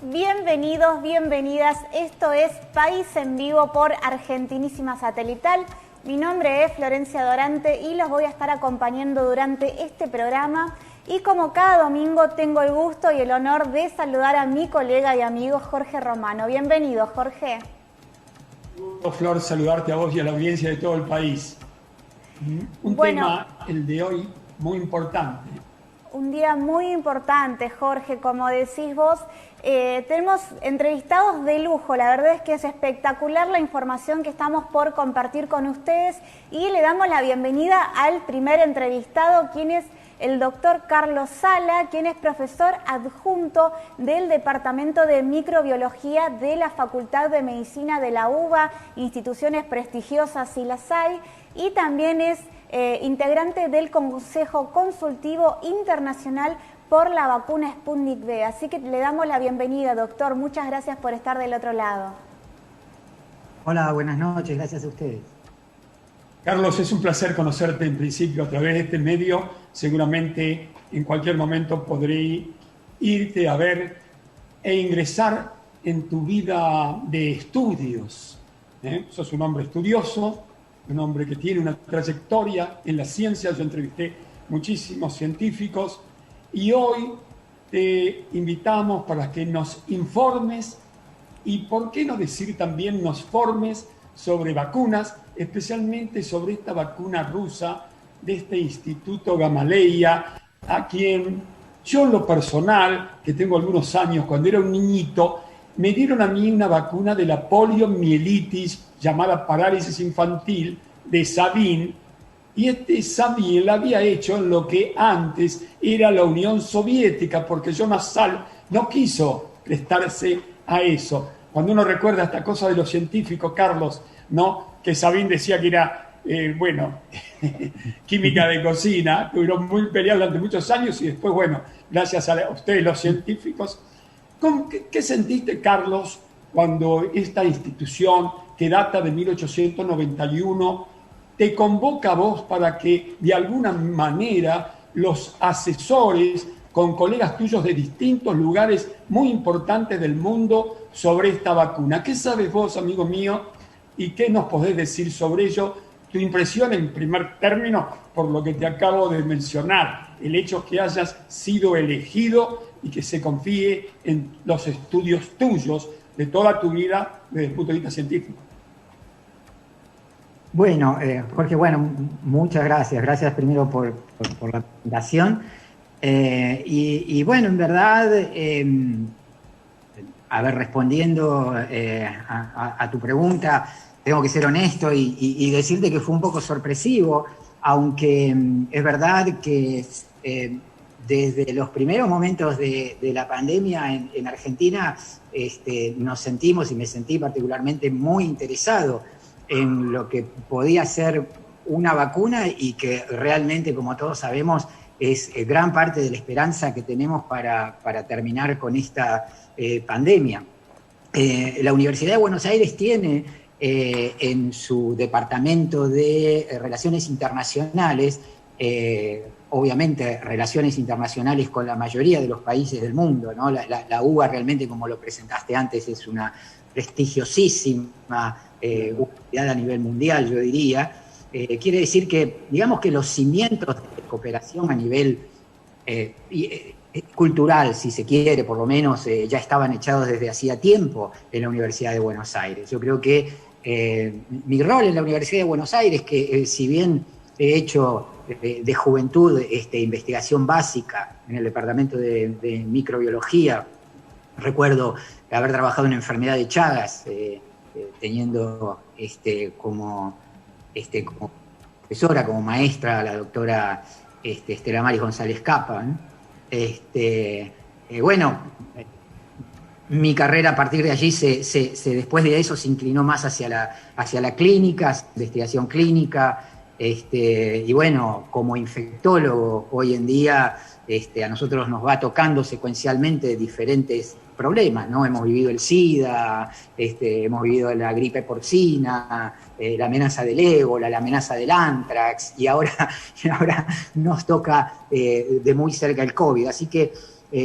Bienvenidos, bienvenidas. Esto es País en Vivo por Argentinísima Satelital. Mi nombre es Florencia Dorante y los voy a estar acompañando durante este programa. Y como cada domingo tengo el gusto y el honor de saludar a mi colega y amigo Jorge Romano. Bienvenido, Jorge. Flor, saludarte a vos y a la audiencia de todo el país. Un tema, el de hoy, muy importante. Un día muy importante, Jorge, como decís vos. Tenemos entrevistados de lujo, la verdad es que es espectacular la información que estamos por compartir con ustedes y le damos la bienvenida al primer entrevistado, quien es el doctor Carlos Sala, quien es profesor adjunto del Departamento de Microbiología de la Facultad de Medicina de la UBA, instituciones prestigiosas si las hay, y también es integrante del Consejo Consultivo Internacional por la vacuna Sputnik V. Así que le damos la bienvenida, doctor. Muchas gracias por estar del otro lado. Hola, buenas noches. Gracias a ustedes. Carlos, es un placer conocerte en principio a través de este medio. Seguramente en cualquier momento podré irte a ver e ingresar en tu vida de estudios. Sos un hombre estudioso, un hombre que tiene una trayectoria en la ciencia. Yo entrevisté muchísimos científicos y hoy te invitamos para que nos informes y, por qué no decir también, nos formes sobre vacunas, especialmente sobre esta vacuna rusa de este Instituto Gamaleya, a quien yo en lo personal, que tengo algunos años, cuando era un niñito, me dieron a mí una vacuna de la poliomielitis llamada parálisis infantil de Sabin, y este Sabin la había hecho en lo que antes era la Unión Soviética, porque Jonas Salk no quiso prestarse a eso. Cuando uno recuerda esta cosa de los científicos, Carlos, ¿no? Que Sabin decía que era, química de cocina, tuvieron muy peleados durante muchos años y después, bueno, gracias a ustedes los científicos. ¿Qué sentiste, Carlos, cuando esta institución, que data de 1891, te convoca a vos para que de alguna manera los asesores con colegas tuyos de distintos lugares muy importantes del mundo sobre esta vacuna? ¿Qué sabes vos, amigo mío, y qué nos podés decir sobre ello? Tu impresión en primer término por lo que te acabo de mencionar, el hecho que hayas sido elegido y que se confíe en los estudios tuyos de toda tu vida desde el punto de vista científico. Bueno, Jorge, muchas gracias. Gracias primero por la presentación. Y bueno, en verdad, respondiendo a tu pregunta, tengo que ser honesto y decirte que fue un poco sorpresivo, aunque es verdad que desde los primeros momentos de la pandemia en Argentina nos sentimos, y me sentí particularmente muy interesado en lo que podía ser una vacuna y que realmente, como todos sabemos, es gran parte de la esperanza que tenemos para terminar con esta pandemia. La Universidad de Buenos Aires tiene en su departamento de Relaciones Internacionales, obviamente relaciones internacionales con la mayoría de los países del mundo, ¿no? La UBA realmente, como lo presentaste antes, es una prestigiosísima universidad a nivel mundial, yo diría. Quiere decir que, digamos que los cimientos de cooperación a nivel cultural, si se quiere, por lo menos, ya estaban echados desde hacía tiempo en la Universidad de Buenos Aires. Yo creo que mi rol en la Universidad de Buenos Aires, que si bien he hecho de juventud investigación básica en el Departamento de Microbiología, recuerdo haber trabajado en enfermedad de Chagas, teniendo como profesora, como maestra, la doctora Estela Maris González Capa, ¿no? Mi carrera a partir de allí, después de eso, se inclinó más hacia la clínica, investigación clínica, y bueno, como infectólogo, hoy en día a nosotros nos va tocando secuencialmente diferentes problemas, ¿no? Hemos vivido el SIDA, hemos vivido la gripe porcina, la amenaza del ébola, la amenaza del anthrax, y ahora nos toca de muy cerca el COVID. Así que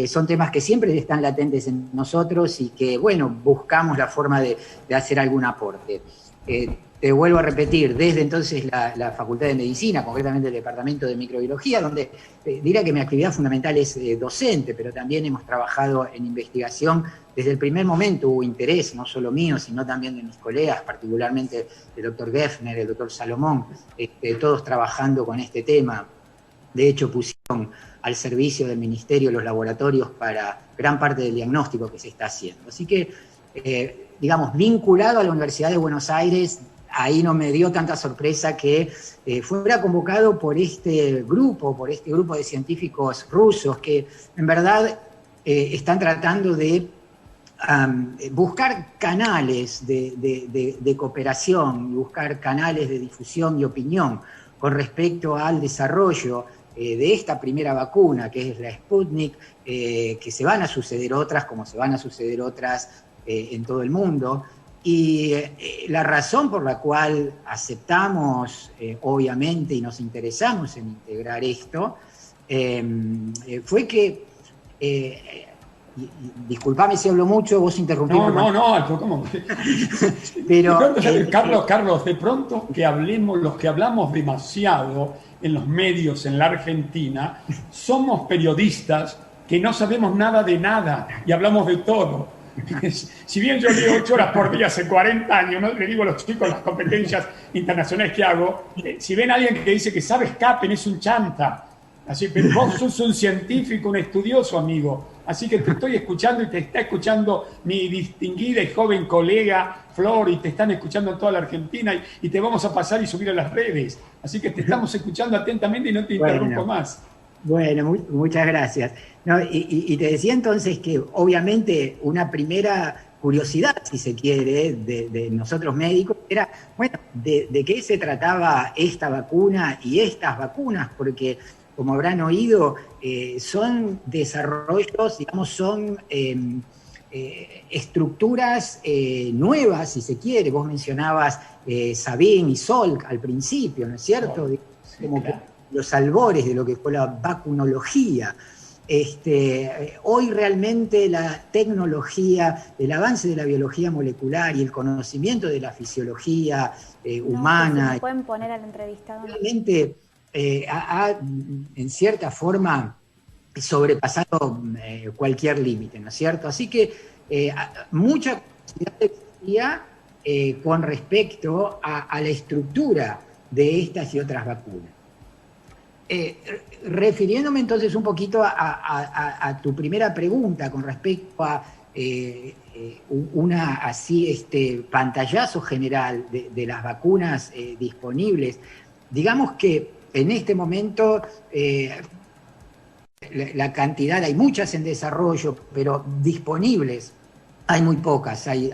son temas que siempre están latentes en nosotros y que, bueno, buscamos la forma de hacer algún aporte. Te vuelvo a repetir, desde entonces la Facultad de Medicina, concretamente el Departamento de Microbiología, donde diría que mi actividad fundamental es docente, pero también hemos trabajado en investigación. Desde el primer momento hubo interés, no solo mío, sino también de mis colegas, particularmente el doctor Geffner, el doctor Salomón, todos trabajando con este tema. De hecho, pusieron al servicio del Ministerio los laboratorios para gran parte del diagnóstico que se está haciendo. Así que, digamos, vinculado a la Universidad de Buenos Aires, ahí no me dio tanta sorpresa que fuera convocado por este grupo de científicos rusos que en verdad están tratando de buscar canales de cooperación, buscar canales de difusión y opinión con respecto al desarrollo de esta primera vacuna, que es la Sputnik, que se van a suceder otras, como se van a suceder otras en todo el mundo. Y la razón por la cual aceptamos, obviamente, y nos interesamos en integrar esto, fue que, disculpame si hablo mucho, vos interrumpiste. No, ¿cómo? Pero, Carlos, de pronto que hablemos, los que hablamos demasiado en los medios en la Argentina, somos periodistas que no sabemos nada de nada y hablamos de todo. Si bien yo leo 8 horas por día hace 40 años, ¿no? Le digo a los chicos las competencias internacionales que hago, si ven a alguien que dice que sabe escapen, es un chanta. Así, pero vos sos un científico, un estudioso, amigo. Así que te estoy escuchando y te está escuchando mi distinguida y joven colega Flor, y te están escuchando en toda la Argentina, y te vamos a pasar y subir a las redes. Así que te estamos escuchando atentamente y no te interrumpo más. Bueno, muchas gracias. No, y te decía entonces que obviamente una primera curiosidad, si se quiere, de nosotros médicos era, bueno, de qué se trataba esta vacuna y estas vacunas, porque como habrán oído, son desarrollos, digamos, son estructuras nuevas, si se quiere. Vos mencionabas Sabin y Salk al principio, ¿no es cierto? Sí, como claro. que los albores de lo que fue la vacunología. Hoy realmente la tecnología, el avance de la biología molecular y el conocimiento de la fisiología humana, ¿se pueden poner al entrevistado? realmente ha en cierta forma sobrepasado cualquier límite, ¿no es cierto? Así que mucha curiosidad existía con respecto a la estructura de estas y otras vacunas. Refiriéndome entonces un poquito a tu primera pregunta con respecto a una así pantallazo general de las vacunas disponibles, digamos que en este momento la cantidad, hay muchas en desarrollo, pero disponibles hay muy pocas, hay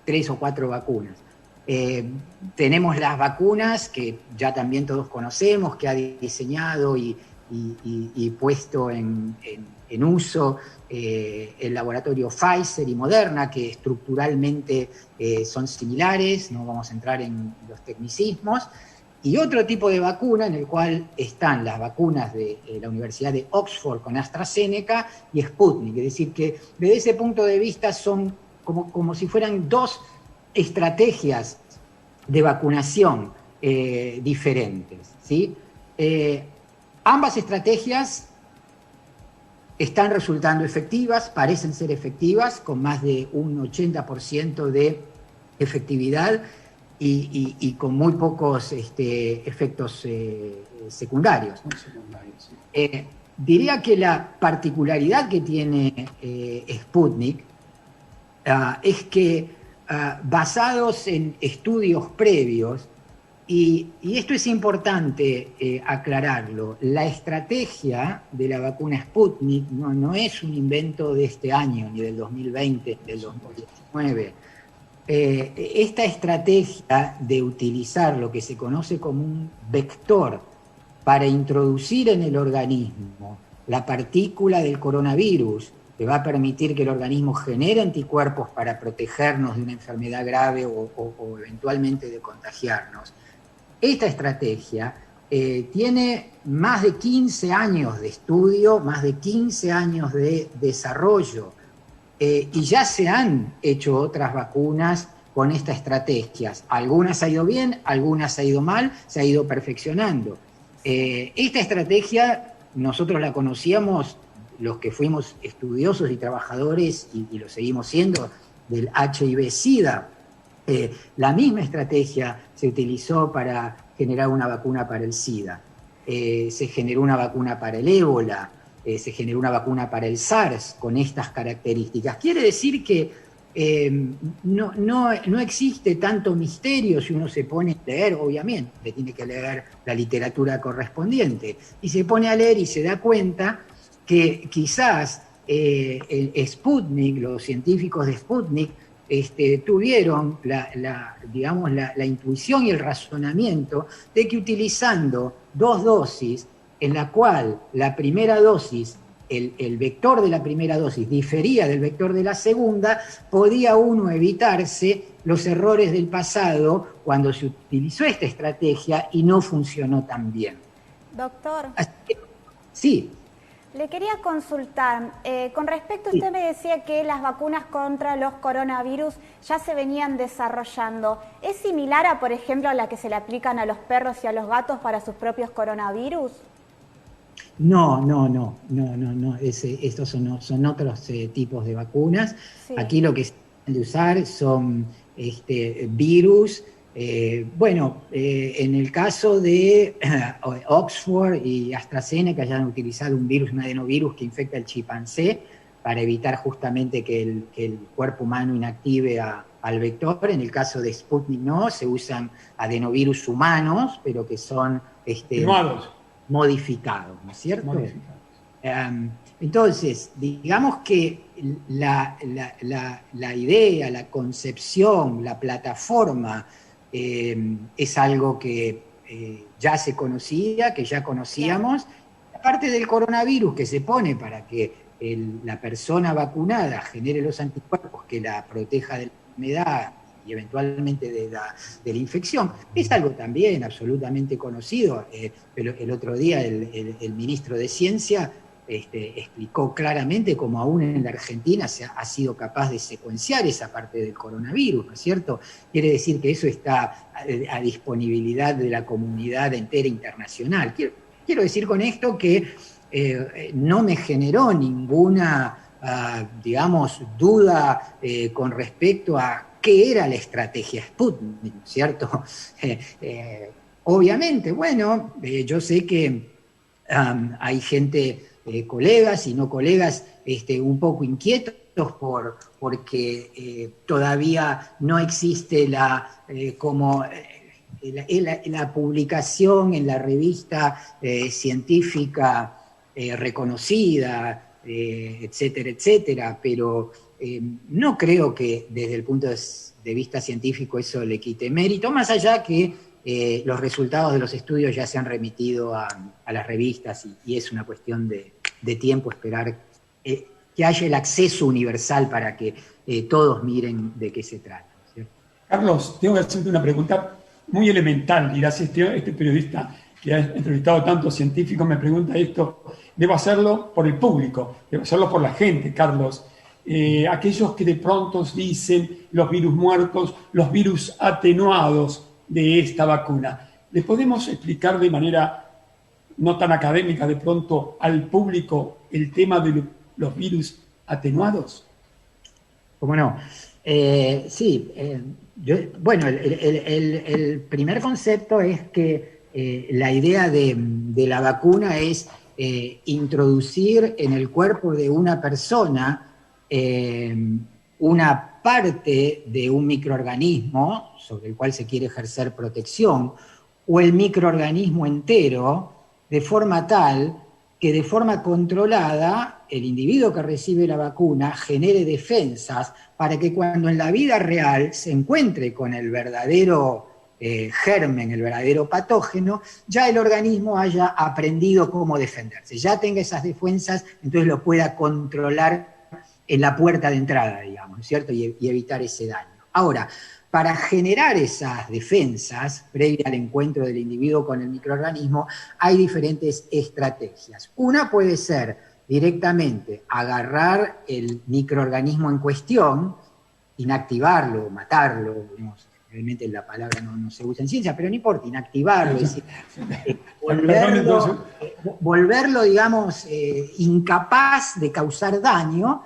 3 o 4 vacunas. Tenemos las vacunas que ya también todos conocemos, que ha diseñado y puesto en uso el laboratorio Pfizer y Moderna, que estructuralmente son similares, no vamos a entrar en los tecnicismos, y otro tipo de vacuna en el cual están las vacunas de la Universidad de Oxford con AstraZeneca y Sputnik, es decir, que desde ese punto de vista son como si fueran 2 estrategias de vacunación diferentes, ¿sí? Ambas estrategias están resultando efectivas, parecen ser efectivas, con más de un 80% de efectividad y con muy pocos efectos secundarios. Diría que la particularidad que tiene Sputnik es que basados en estudios previos, y esto es importante aclararlo, la estrategia de la vacuna Sputnik no es un invento de este año, ni del 2020, del 2019. Esta estrategia de utilizar lo que se conoce como un vector para introducir en el organismo la partícula del coronavirus, que va a permitir que el organismo genere anticuerpos para protegernos de una enfermedad grave o eventualmente de contagiarnos. Esta estrategia tiene más de 15 años de estudio, más de 15 años de desarrollo, y ya se han hecho otras vacunas con estas estrategias. Algunas ha ido bien, algunas ha ido mal, se ha ido perfeccionando. Esta estrategia nosotros la conocíamos, los que fuimos estudiosos y trabajadores, y lo seguimos siendo, del HIV-Sida. La misma estrategia se utilizó para generar una vacuna para el SIDA. Se generó una vacuna para el ébola, se generó una vacuna para el SARS con estas características. Quiere decir que no existe tanto misterio si uno se pone a leer, obviamente, tiene que leer la literatura correspondiente, y se pone a leer y se da cuenta que quizás Sputnik, los científicos de Sputnik, tuvieron la intuición y el razonamiento de que utilizando 2 dosis, en la cual la primera dosis, el vector de la primera dosis difería del vector de la segunda, podía uno evitarse los errores del pasado cuando se utilizó esta estrategia y no funcionó tan bien. Doctor. Sí. Le quería consultar, con respecto, usted me decía que las vacunas contra los coronavirus ya se venían desarrollando. ¿Es similar a, por ejemplo, a la que se le aplican a los perros y a los gatos para sus propios coronavirus? No. Estos son otros tipos de vacunas. Sí. Aquí lo que se deben de usar son virus. En el caso de Oxford y AstraZeneca ya han utilizado un virus, un adenovirus que infecta el chimpancé para evitar justamente que el cuerpo humano inactive al vector. En el caso de Sputnik no, se usan adenovirus humanos, pero que son modificados, ¿no es cierto? Modificados. Entonces, digamos que la idea, la concepción, la plataforma es algo que ya se conocía, que ya conocíamos. Aparte del coronavirus que se pone para que la persona vacunada genere los anticuerpos que la proteja de la enfermedad y eventualmente de la infección, es algo también absolutamente conocido. Pero el otro día el ministro de Ciencia explicó claramente cómo aún en la Argentina se ha sido capaz de secuenciar esa parte del coronavirus, ¿no es cierto? Quiere decir que eso está a disponibilidad de la comunidad entera internacional. Quiero decir con esto que no me generó ninguna, duda con respecto a qué era la estrategia Sputnik, ¿no es cierto? Obviamente, yo sé que hay gente, colegas y no colegas, un poco inquietos porque todavía no existe la publicación en la revista científica reconocida, etcétera, etcétera, pero no creo que desde el punto de vista científico eso le quite mérito, más allá que los resultados de los estudios ya se han remitido a las revistas y es una cuestión de tiempo esperar que haya el acceso universal para que todos miren de qué se trata, ¿cierto? Carlos, tengo que hacerte una pregunta muy elemental. Dirás, este periodista que ha entrevistado a tantos científicos me pregunta esto. Debo hacerlo por el público, debo hacerlo por la gente, Carlos. Aquellos que de pronto dicen los virus muertos, los virus atenuados de esta vacuna. ¿Le podemos explicar de manera no tan académica de pronto al público el tema de los virus atenuados? ¿Cómo no? Sí. El primer concepto es que la idea de la vacuna es introducir en el cuerpo de una persona una parte de un microorganismo sobre el cual se quiere ejercer protección, o el microorganismo entero, de forma tal que de forma controlada el individuo que recibe la vacuna genere defensas para que cuando en la vida real se encuentre con el verdadero germen, el verdadero patógeno, ya el organismo haya aprendido cómo defenderse, ya tenga esas defensas, entonces lo pueda controlar en la puerta de entrada, digamos, ¿cierto? Y evitar ese daño. Ahora, para generar esas defensas, previa al encuentro del individuo con el microorganismo, hay diferentes estrategias. Una puede ser directamente agarrar el microorganismo en cuestión, inactivarlo, matarlo, digamos, realmente la palabra no se usa en ciencia, pero no importa, inactivarlo, es decir, volverlo, digamos, incapaz de causar daño,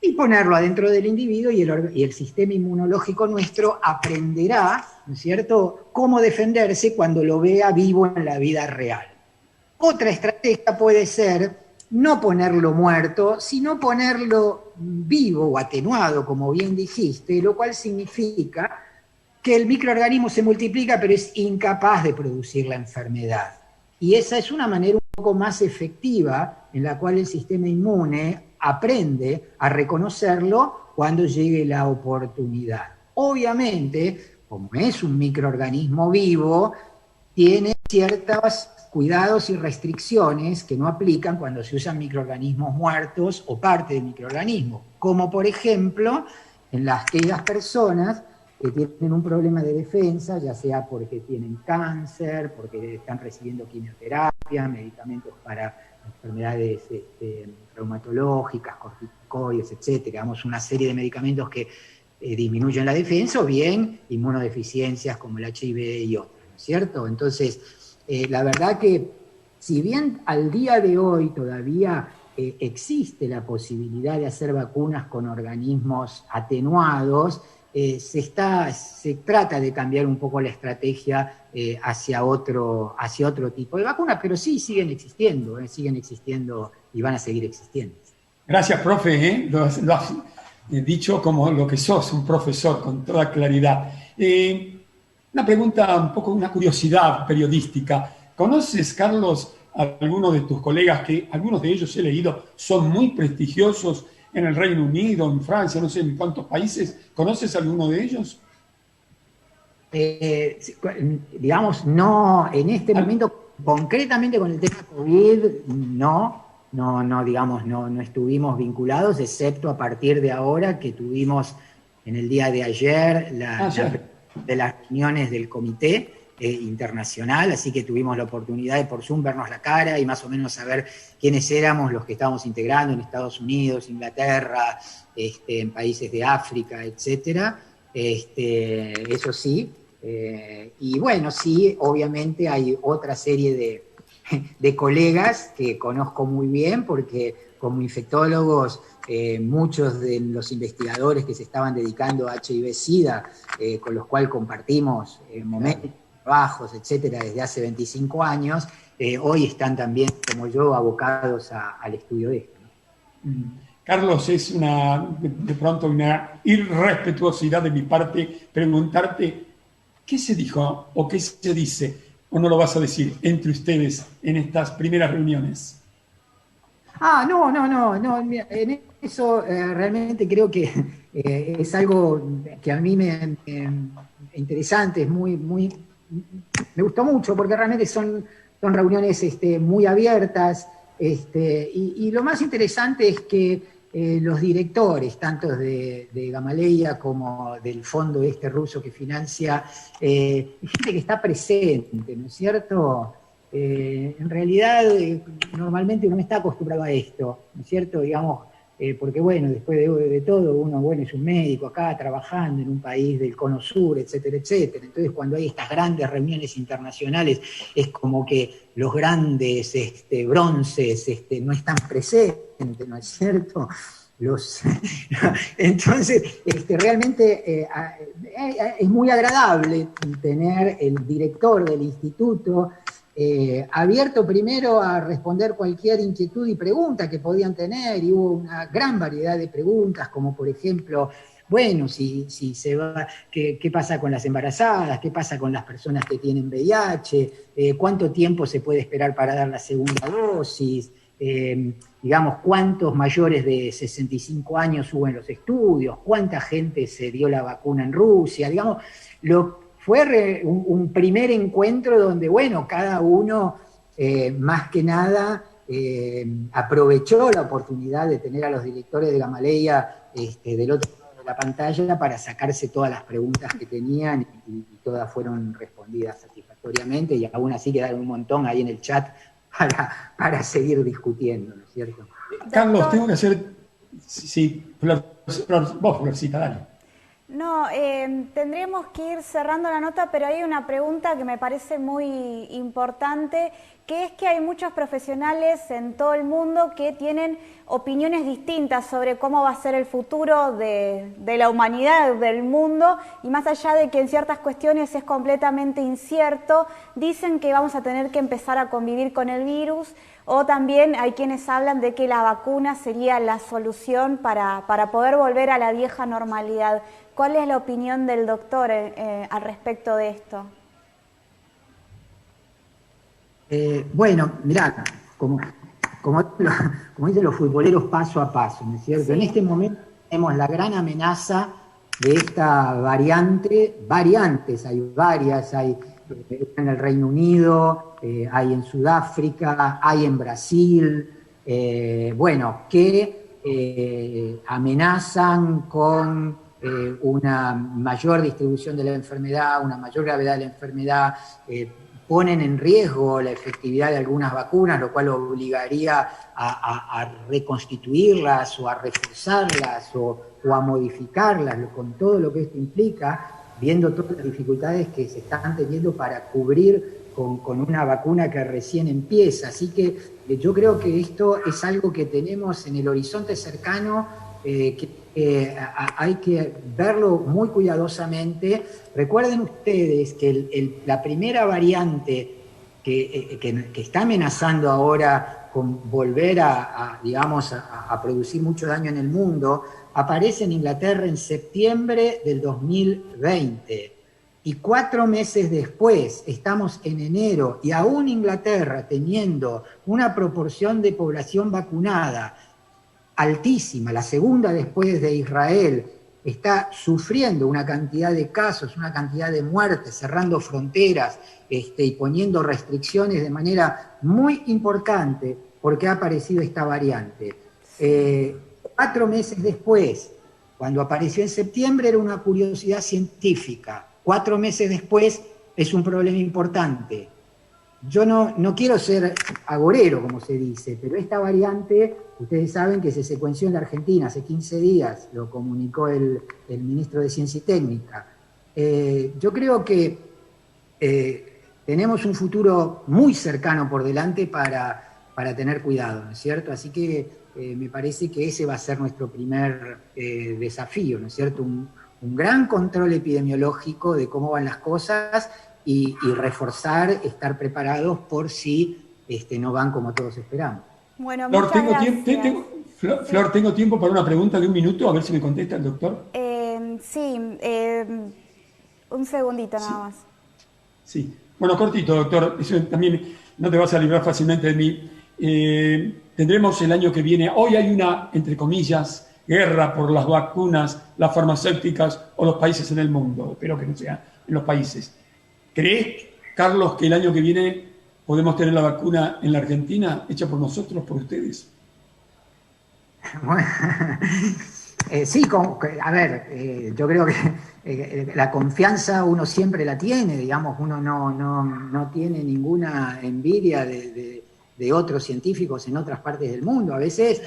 y ponerlo adentro del individuo, y el sistema inmunológico nuestro aprenderá, ¿no es cierto?, cómo defenderse cuando lo vea vivo en la vida real. Otra estrategia puede ser no ponerlo muerto, sino ponerlo vivo o atenuado, como bien dijiste, lo cual significa que el microorganismo se multiplica, pero es incapaz de producir la enfermedad. Y esa es una manera un poco más efectiva en la cual el sistema inmune aprende a reconocerlo cuando llegue la oportunidad. Obviamente, como es un microorganismo vivo, tiene ciertos cuidados y restricciones que no aplican cuando se usan microorganismos muertos o parte del microorganismo, como por ejemplo en aquellas personas que tienen un problema de defensa, ya sea porque tienen cáncer, porque están recibiendo quimioterapia, medicamentos para enfermedades reumatológicas, corticoides, etcétera, digamos, una serie de medicamentos que disminuyen la defensa, o bien inmunodeficiencias como el HIV y otros, ¿no es cierto? Entonces, la verdad que, si bien al día de hoy todavía existe la posibilidad de hacer vacunas con organismos atenuados, se trata de cambiar un poco la estrategia hacia otro tipo de vacunas, pero sí siguen existiendo y van a seguir existiendo. Gracias, profe, lo has dicho como lo que sos, un profesor, con toda claridad. Una pregunta, un poco una curiosidad periodística. ¿Conoces, Carlos, a algunos de tus colegas, que algunos de ellos he leído, son muy prestigiosos en el Reino Unido, en Francia, no sé en cuántos países? ¿Conoces a alguno de ellos? Digamos, no, en este momento, concretamente con el tema COVID, no estuvimos vinculados, excepto a partir de ahora que tuvimos en el día de ayer de las reuniones del comité internacional, así que tuvimos la oportunidad de por Zoom vernos la cara y más o menos saber quiénes éramos los que estábamos integrando en Estados Unidos, Inglaterra, en países de África, etcétera. Eso sí. Y bueno, sí, obviamente hay otra serie de colegas que conozco muy bien, porque como infectólogos, muchos de los investigadores que se estaban dedicando a HIV-Sida, con los cuales compartimos momentos, trabajos, etcétera, desde hace 25 años, hoy están también, como yo, abocados al estudio de esto, ¿no? Carlos, es de pronto una irrespetuosidad de mi parte preguntarte, ¿qué se dijo o qué se dice, o no lo vas a decir, entre ustedes en estas primeras reuniones? No, en eso realmente creo que es algo que a mí me interesante, es me gustó mucho, porque realmente son reuniones muy abiertas, y lo más interesante es que los directores, tanto de Gamaleya como del fondo ruso que financia, gente que está presente, ¿no es cierto? En realidad, normalmente uno no está acostumbrado a esto, ¿no es cierto? Digamos, porque bueno, después de todo, uno es un médico acá trabajando en un país del cono sur, etcétera, etcétera. Entonces, cuando hay estas grandes reuniones internacionales, es como que los grandes bronces no están presentes, ¿no es cierto? Entonces, realmente es muy agradable tener el director del instituto abierto primero a responder cualquier inquietud y pregunta que podían tener, y hubo una gran variedad de preguntas, como por ejemplo, bueno, si se va, ¿qué pasa con las embarazadas? ¿Qué pasa con las personas que tienen VIH? ¿Cuánto tiempo se puede esperar para dar la segunda dosis? Digamos, ¿cuántos mayores de 65 años hubo en los estudios? ¿Cuánta gente se dio la vacuna en Rusia? Digamos, fue un primer encuentro donde, bueno, cada uno, más que nada, aprovechó la oportunidad de tener a los directores de Gamaleya del otro lado de la pantalla para sacarse todas las preguntas que tenían y todas fueron respondidas satisfactoriamente y aún así quedaron un montón ahí en el chat para seguir discutiendo, ¿no es cierto? Carlos, tengo que hacer... Sí, vos, Florcita, dale. No, tendríamos que ir cerrando la nota, pero hay una pregunta que me parece muy importante, que es que hay muchos profesionales en todo el mundo que tienen opiniones distintas sobre cómo va a ser el futuro de la humanidad, del mundo, y más allá de que en ciertas cuestiones es completamente incierto, dicen que vamos a tener que empezar a convivir con el virus, o también hay quienes hablan de que la vacuna sería la solución para poder volver a la vieja normalidad. ¿Cuál es la opinión del doctor al respecto de esto? Bueno, mirá, como dicen los futboleros, paso a paso, ¿no es cierto? Sí. En este momento tenemos la gran amenaza de esta variantes, hay varias, hay en el Reino Unido, hay en Sudáfrica, hay en Brasil, que amenazan con una mayor distribución de la enfermedad, una mayor gravedad de la enfermedad, ponen en riesgo la efectividad de algunas vacunas, lo cual obligaría a reconstituirlas o a reforzarlas o a modificarlas, con todo lo que esto implica, viendo todas las dificultades que se están teniendo para cubrir con una vacuna que recién empieza. Así que yo creo que esto es algo que tenemos en el horizonte cercano, hay que verlo muy cuidadosamente. Recuerden ustedes que la primera variante que está amenazando ahora con volver a producir mucho daño en el mundo, aparece en Inglaterra en septiembre del 2020. Y 4 meses después, estamos en enero, y aún Inglaterra, teniendo una proporción de población vacunada altísima, la segunda después de Israel, está sufriendo una cantidad de casos, una cantidad de muertes, cerrando fronteras y poniendo restricciones de manera muy importante porque ha aparecido esta variante. 4 meses después, cuando apareció en septiembre, era una curiosidad científica. 4 meses después es un problema importante. Yo no quiero ser agorero, como se dice, pero esta variante, ustedes saben que se secuenció en la Argentina hace 15 días, lo comunicó el ministro de Ciencia y Técnica. Yo creo que tenemos un futuro muy cercano por delante para tener cuidado, ¿no es cierto? Así que me parece que ese va a ser nuestro primer desafío, ¿no es cierto? Un gran control epidemiológico de cómo van las cosas y reforzar, estar preparados por si no van como todos esperamos. Bueno, Flor, tengo tiempo para una pregunta de 1 minuto, a ver si me contesta el doctor. Un segundito nada más. Sí, bueno, cortito, doctor, eso también no te vas a librar fácilmente de mí. Tendremos el año que viene, hoy hay una, entre comillas, guerra por las vacunas, las farmacéuticas o los países en el mundo, espero que no sea en los países. ¿Crees, Carlos, que el año que viene podemos tener la vacuna en la Argentina hecha por nosotros, por ustedes? Bueno, sí, yo creo que la confianza uno siempre la tiene, digamos, uno no tiene ninguna envidia de otros científicos en otras partes del mundo. A veces,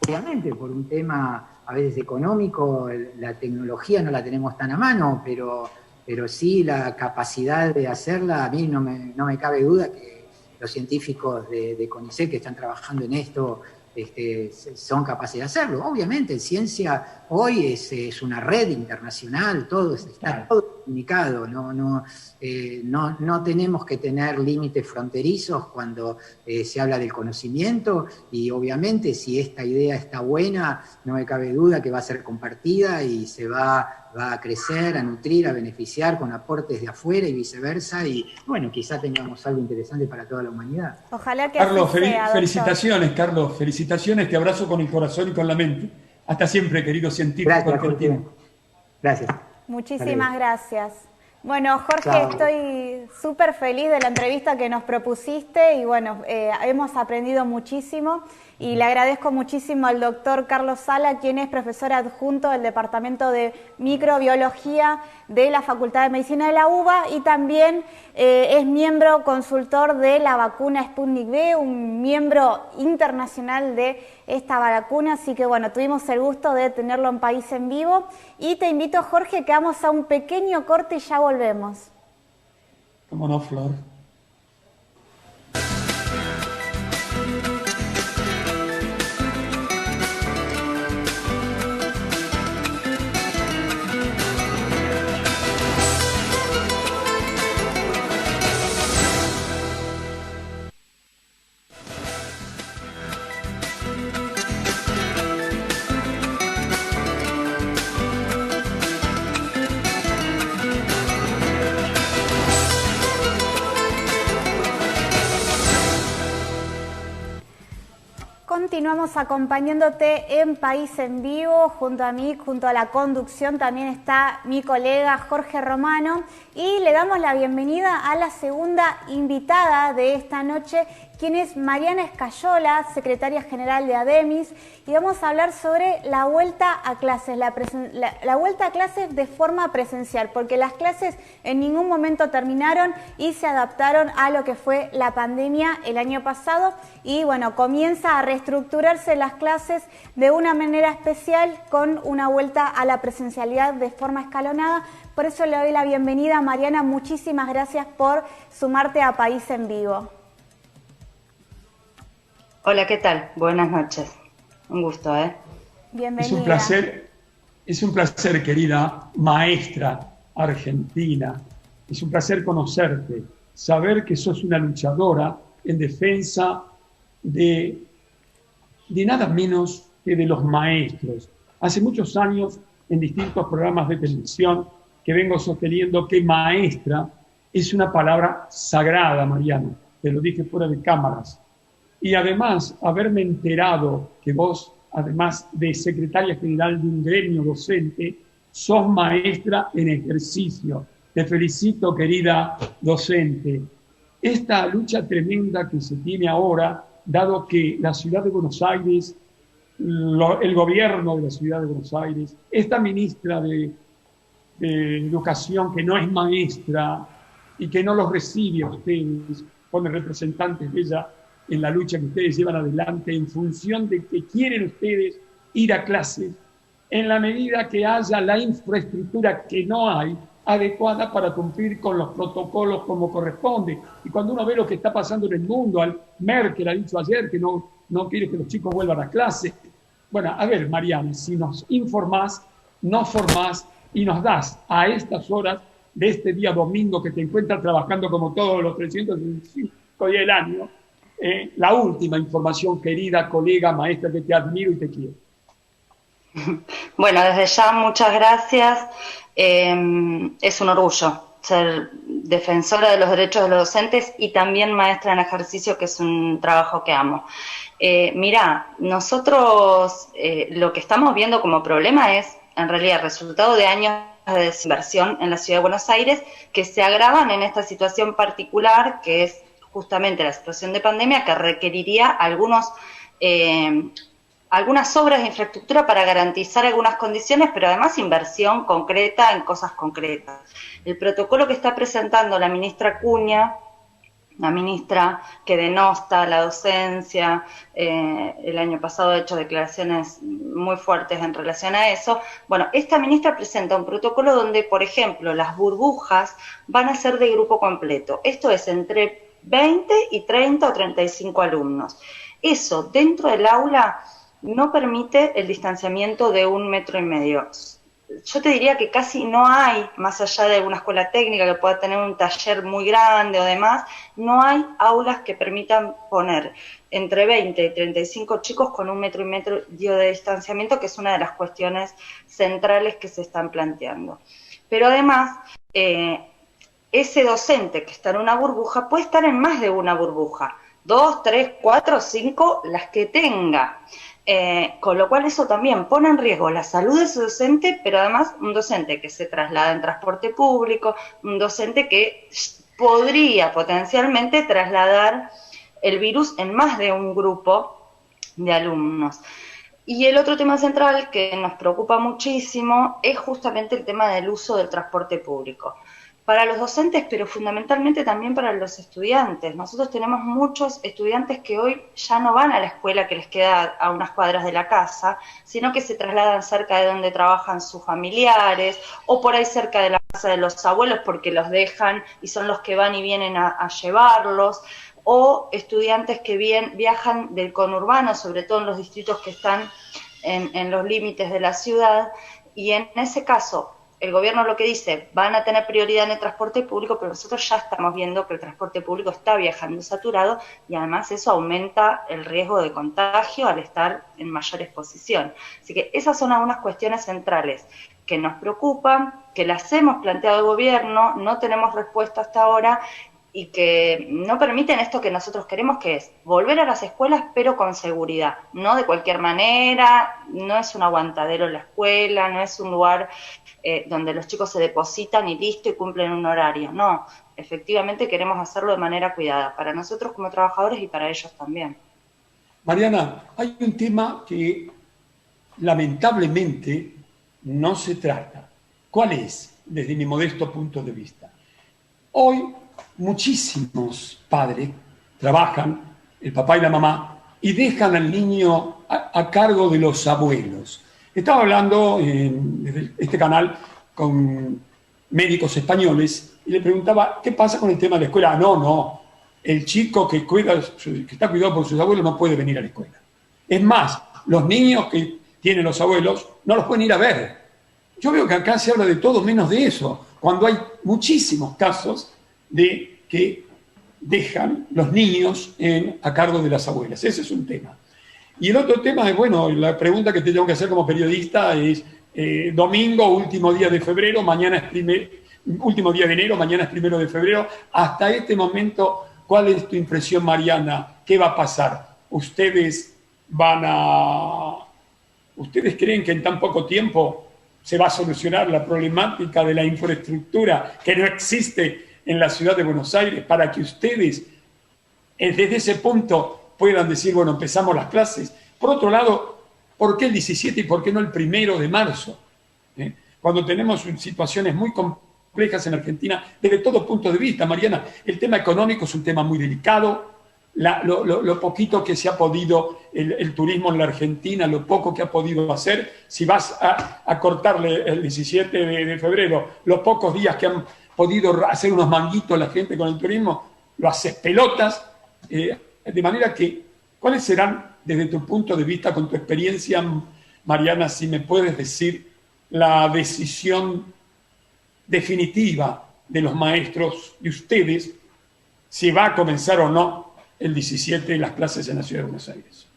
obviamente, por un tema a veces económico, la tecnología no la tenemos tan a mano, pero sí la capacidad de hacerla, a mí no me cabe duda que los científicos de CONICET que están trabajando en esto son capaces de hacerlo. Obviamente, ciencia hoy es una red internacional, está todo comunicado, no tenemos que tener límites fronterizos cuando se habla del conocimiento, y obviamente si esta idea está buena, no me cabe duda que va a ser compartida y se va a crecer, a nutrir, a beneficiar con aportes de afuera y viceversa, y bueno, quizá tengamos algo interesante para toda la humanidad. Ojalá que Carlos, así sea, felicitaciones, Carlos, felicitaciones, te abrazo con el corazón y con la mente. Hasta siempre, querido científico. Gracias, Jorge. Gracias. Muchísimas gracias. Bueno, Jorge, Chao. estoy súper feliz de la entrevista que nos propusiste y bueno, hemos aprendido muchísimo y le agradezco muchísimo al doctor Carlos Sala, quien es profesor adjunto del Departamento de Microbiología de la Facultad de Medicina de la UBA y también es miembro consultor de la vacuna Sputnik V, un miembro internacional de esta vacuna, así que bueno, tuvimos el gusto de tenerlo en País en Vivo y te invito, Jorge, que vamos a un pequeño corte y ya volvemos. ¿Cómo no, Flor? Continuamos acompañándote en País en Vivo, junto a mí, junto a la conducción también está mi colega Jorge Romano y le damos la bienvenida a la segunda invitada de esta noche, quien es Mariana Escayola, secretaria general de ADEMIS, y vamos a hablar sobre la vuelta a clases, la vuelta a clases de forma presencial, porque las clases en ningún momento terminaron y se adaptaron a lo que fue la pandemia el año pasado y bueno, comienza a reestructurarse las clases de una manera especial con una vuelta a la presencialidad de forma escalonada. Por eso le doy la bienvenida a Mariana, muchísimas gracias por sumarte a País en Vivo. Hola, ¿qué tal? Buenas noches. Un gusto, ¿eh? Bienvenida. Es un placer, querida maestra argentina. Es un placer conocerte, saber que sos una luchadora en defensa de nada menos que de los maestros. Hace muchos años, en distintos programas de televisión, que vengo sosteniendo que maestra es una palabra sagrada, Mariana. Te lo dije fuera de cámaras. Y además, haberme enterado que vos, además de secretaria general de un gremio docente, sos maestra en ejercicio. Te felicito, querida docente. Esta lucha tremenda que se tiene ahora, dado que la ciudad de Buenos Aires, el gobierno de la ciudad de Buenos Aires, esta ministra de Educación que no es maestra y que no los recibe a ustedes, pone representantes de ella, en la lucha que ustedes llevan adelante en función de que quieren ustedes ir a clases en la medida que haya la infraestructura que no hay adecuada para cumplir con los protocolos como corresponde. Y cuando uno ve lo que está pasando en el mundo, Merkel ha dicho ayer que no quiere que los chicos vuelvan a clase. Bueno, a ver, Mariana, si nos informás, nos formás y nos das a estas horas de este día domingo que te encuentras trabajando como todos los 365 días del año, la última información, querida colega, maestra, que te admiro y te quiero. Bueno, desde ya muchas gracias. Es un orgullo ser defensora de los derechos de los docentes y también maestra en ejercicio, que es un trabajo que amo. Mirá, nosotros lo que estamos viendo como problema es, en realidad, el resultado de años de desinversión en la ciudad de Buenos Aires que se agravan en esta situación particular, que es justamente la situación de pandemia, que requeriría algunas obras de infraestructura para garantizar algunas condiciones, pero además inversión concreta en cosas concretas. El protocolo que está presentando la ministra Acuña, la ministra que denosta la docencia, el año pasado ha hecho declaraciones muy fuertes en relación a eso. Bueno, esta ministra presenta un protocolo donde, por ejemplo, las burbujas van a ser de grupo completo. Esto es entre 20 y 30 o 35 alumnos. Eso, dentro del aula, no permite el distanciamiento de 1,5 metros. Yo te diría que casi no hay, más allá de una escuela técnica que pueda tener un taller muy grande o demás, no hay aulas que permitan poner entre 20 y 35 chicos con 1,5 metros de distanciamiento, que es una de las cuestiones centrales que se están planteando. Pero además, ese docente que está en una burbuja puede estar en más de una burbuja. 2, 3, 4, 5, las que tenga. Con lo cual eso también pone en riesgo la salud de su docente, pero además un docente que se traslada en transporte público, un docente que podría potencialmente trasladar el virus en más de un grupo de alumnos. Y el otro tema central que nos preocupa muchísimo es justamente el tema del uso del transporte público. Para los docentes, pero fundamentalmente también para los estudiantes. Nosotros tenemos muchos estudiantes que hoy ya no van a la escuela que les queda a unas cuadras de la casa, sino que se trasladan cerca de donde trabajan sus familiares, o por ahí cerca de la casa de los abuelos porque los dejan y son los que van y vienen a llevarlos, o estudiantes que viajan del conurbano, sobre todo en los distritos que están en los límites de la ciudad, y en ese caso el gobierno lo que dice, van a tener prioridad en el transporte público, pero nosotros ya estamos viendo que el transporte público está viajando saturado y además eso aumenta el riesgo de contagio al estar en mayor exposición. Así que esas son algunas cuestiones centrales que nos preocupan, que las hemos planteado al gobierno, no tenemos respuesta hasta ahora y que no permiten esto que nosotros queremos, que es volver a las escuelas, pero con seguridad, no de cualquier manera, no es un aguantadero la escuela, no es un lugar donde los chicos se depositan y listo y cumplen un horario, no, efectivamente queremos hacerlo de manera cuidada, para nosotros como trabajadores y para ellos también. Mariana, hay un tema que lamentablemente no se trata. ¿Cuál es, desde mi modesto punto de vista? Hoy muchísimos padres trabajan, el papá y la mamá, y dejan al niño a cargo de los abuelos. Estaba hablando en este canal con médicos españoles y le preguntaba, ¿qué pasa con el tema de la escuela? No, el chico que está cuidado por sus abuelos no puede venir a la escuela. Es más, los niños que tienen los abuelos no los pueden ir a ver. Yo veo que acá se habla de todo menos de eso, cuando hay muchísimos casos de que dejan los niños a cargo de las abuelas. Ese es un tema. Y el otro tema es, bueno, la pregunta que te tengo que hacer como periodista es, domingo, último día de febrero, mañana es último día de enero, mañana es 1 de febrero. Hasta este momento, ¿cuál es tu impresión, Mariana? ¿Qué va a pasar? ¿Ustedes creen que en tan poco tiempo se va a solucionar la problemática de la infraestructura que no existe en la ciudad de Buenos Aires para que ustedes, desde ese punto, puedan decir, bueno, empezamos las clases? Por otro lado, ¿por qué el 17 y por qué no el 1 de marzo? Cuando tenemos situaciones muy complejas en Argentina, desde todo punto de vista, Mariana, el tema económico es un tema muy delicado, lo poquito que se ha podido, el turismo en la Argentina, lo poco que ha podido hacer, si vas a cortarle el 17 de febrero, los pocos días que han podido hacer unos manguitos la gente con el turismo, lo haces pelotas, de manera que, ¿cuáles serán, desde tu punto de vista, con tu experiencia, Mariana, si me puedes decir la decisión definitiva de los maestros y ustedes, si va a comenzar o no el 17 las clases en la Ciudad de Buenos Aires?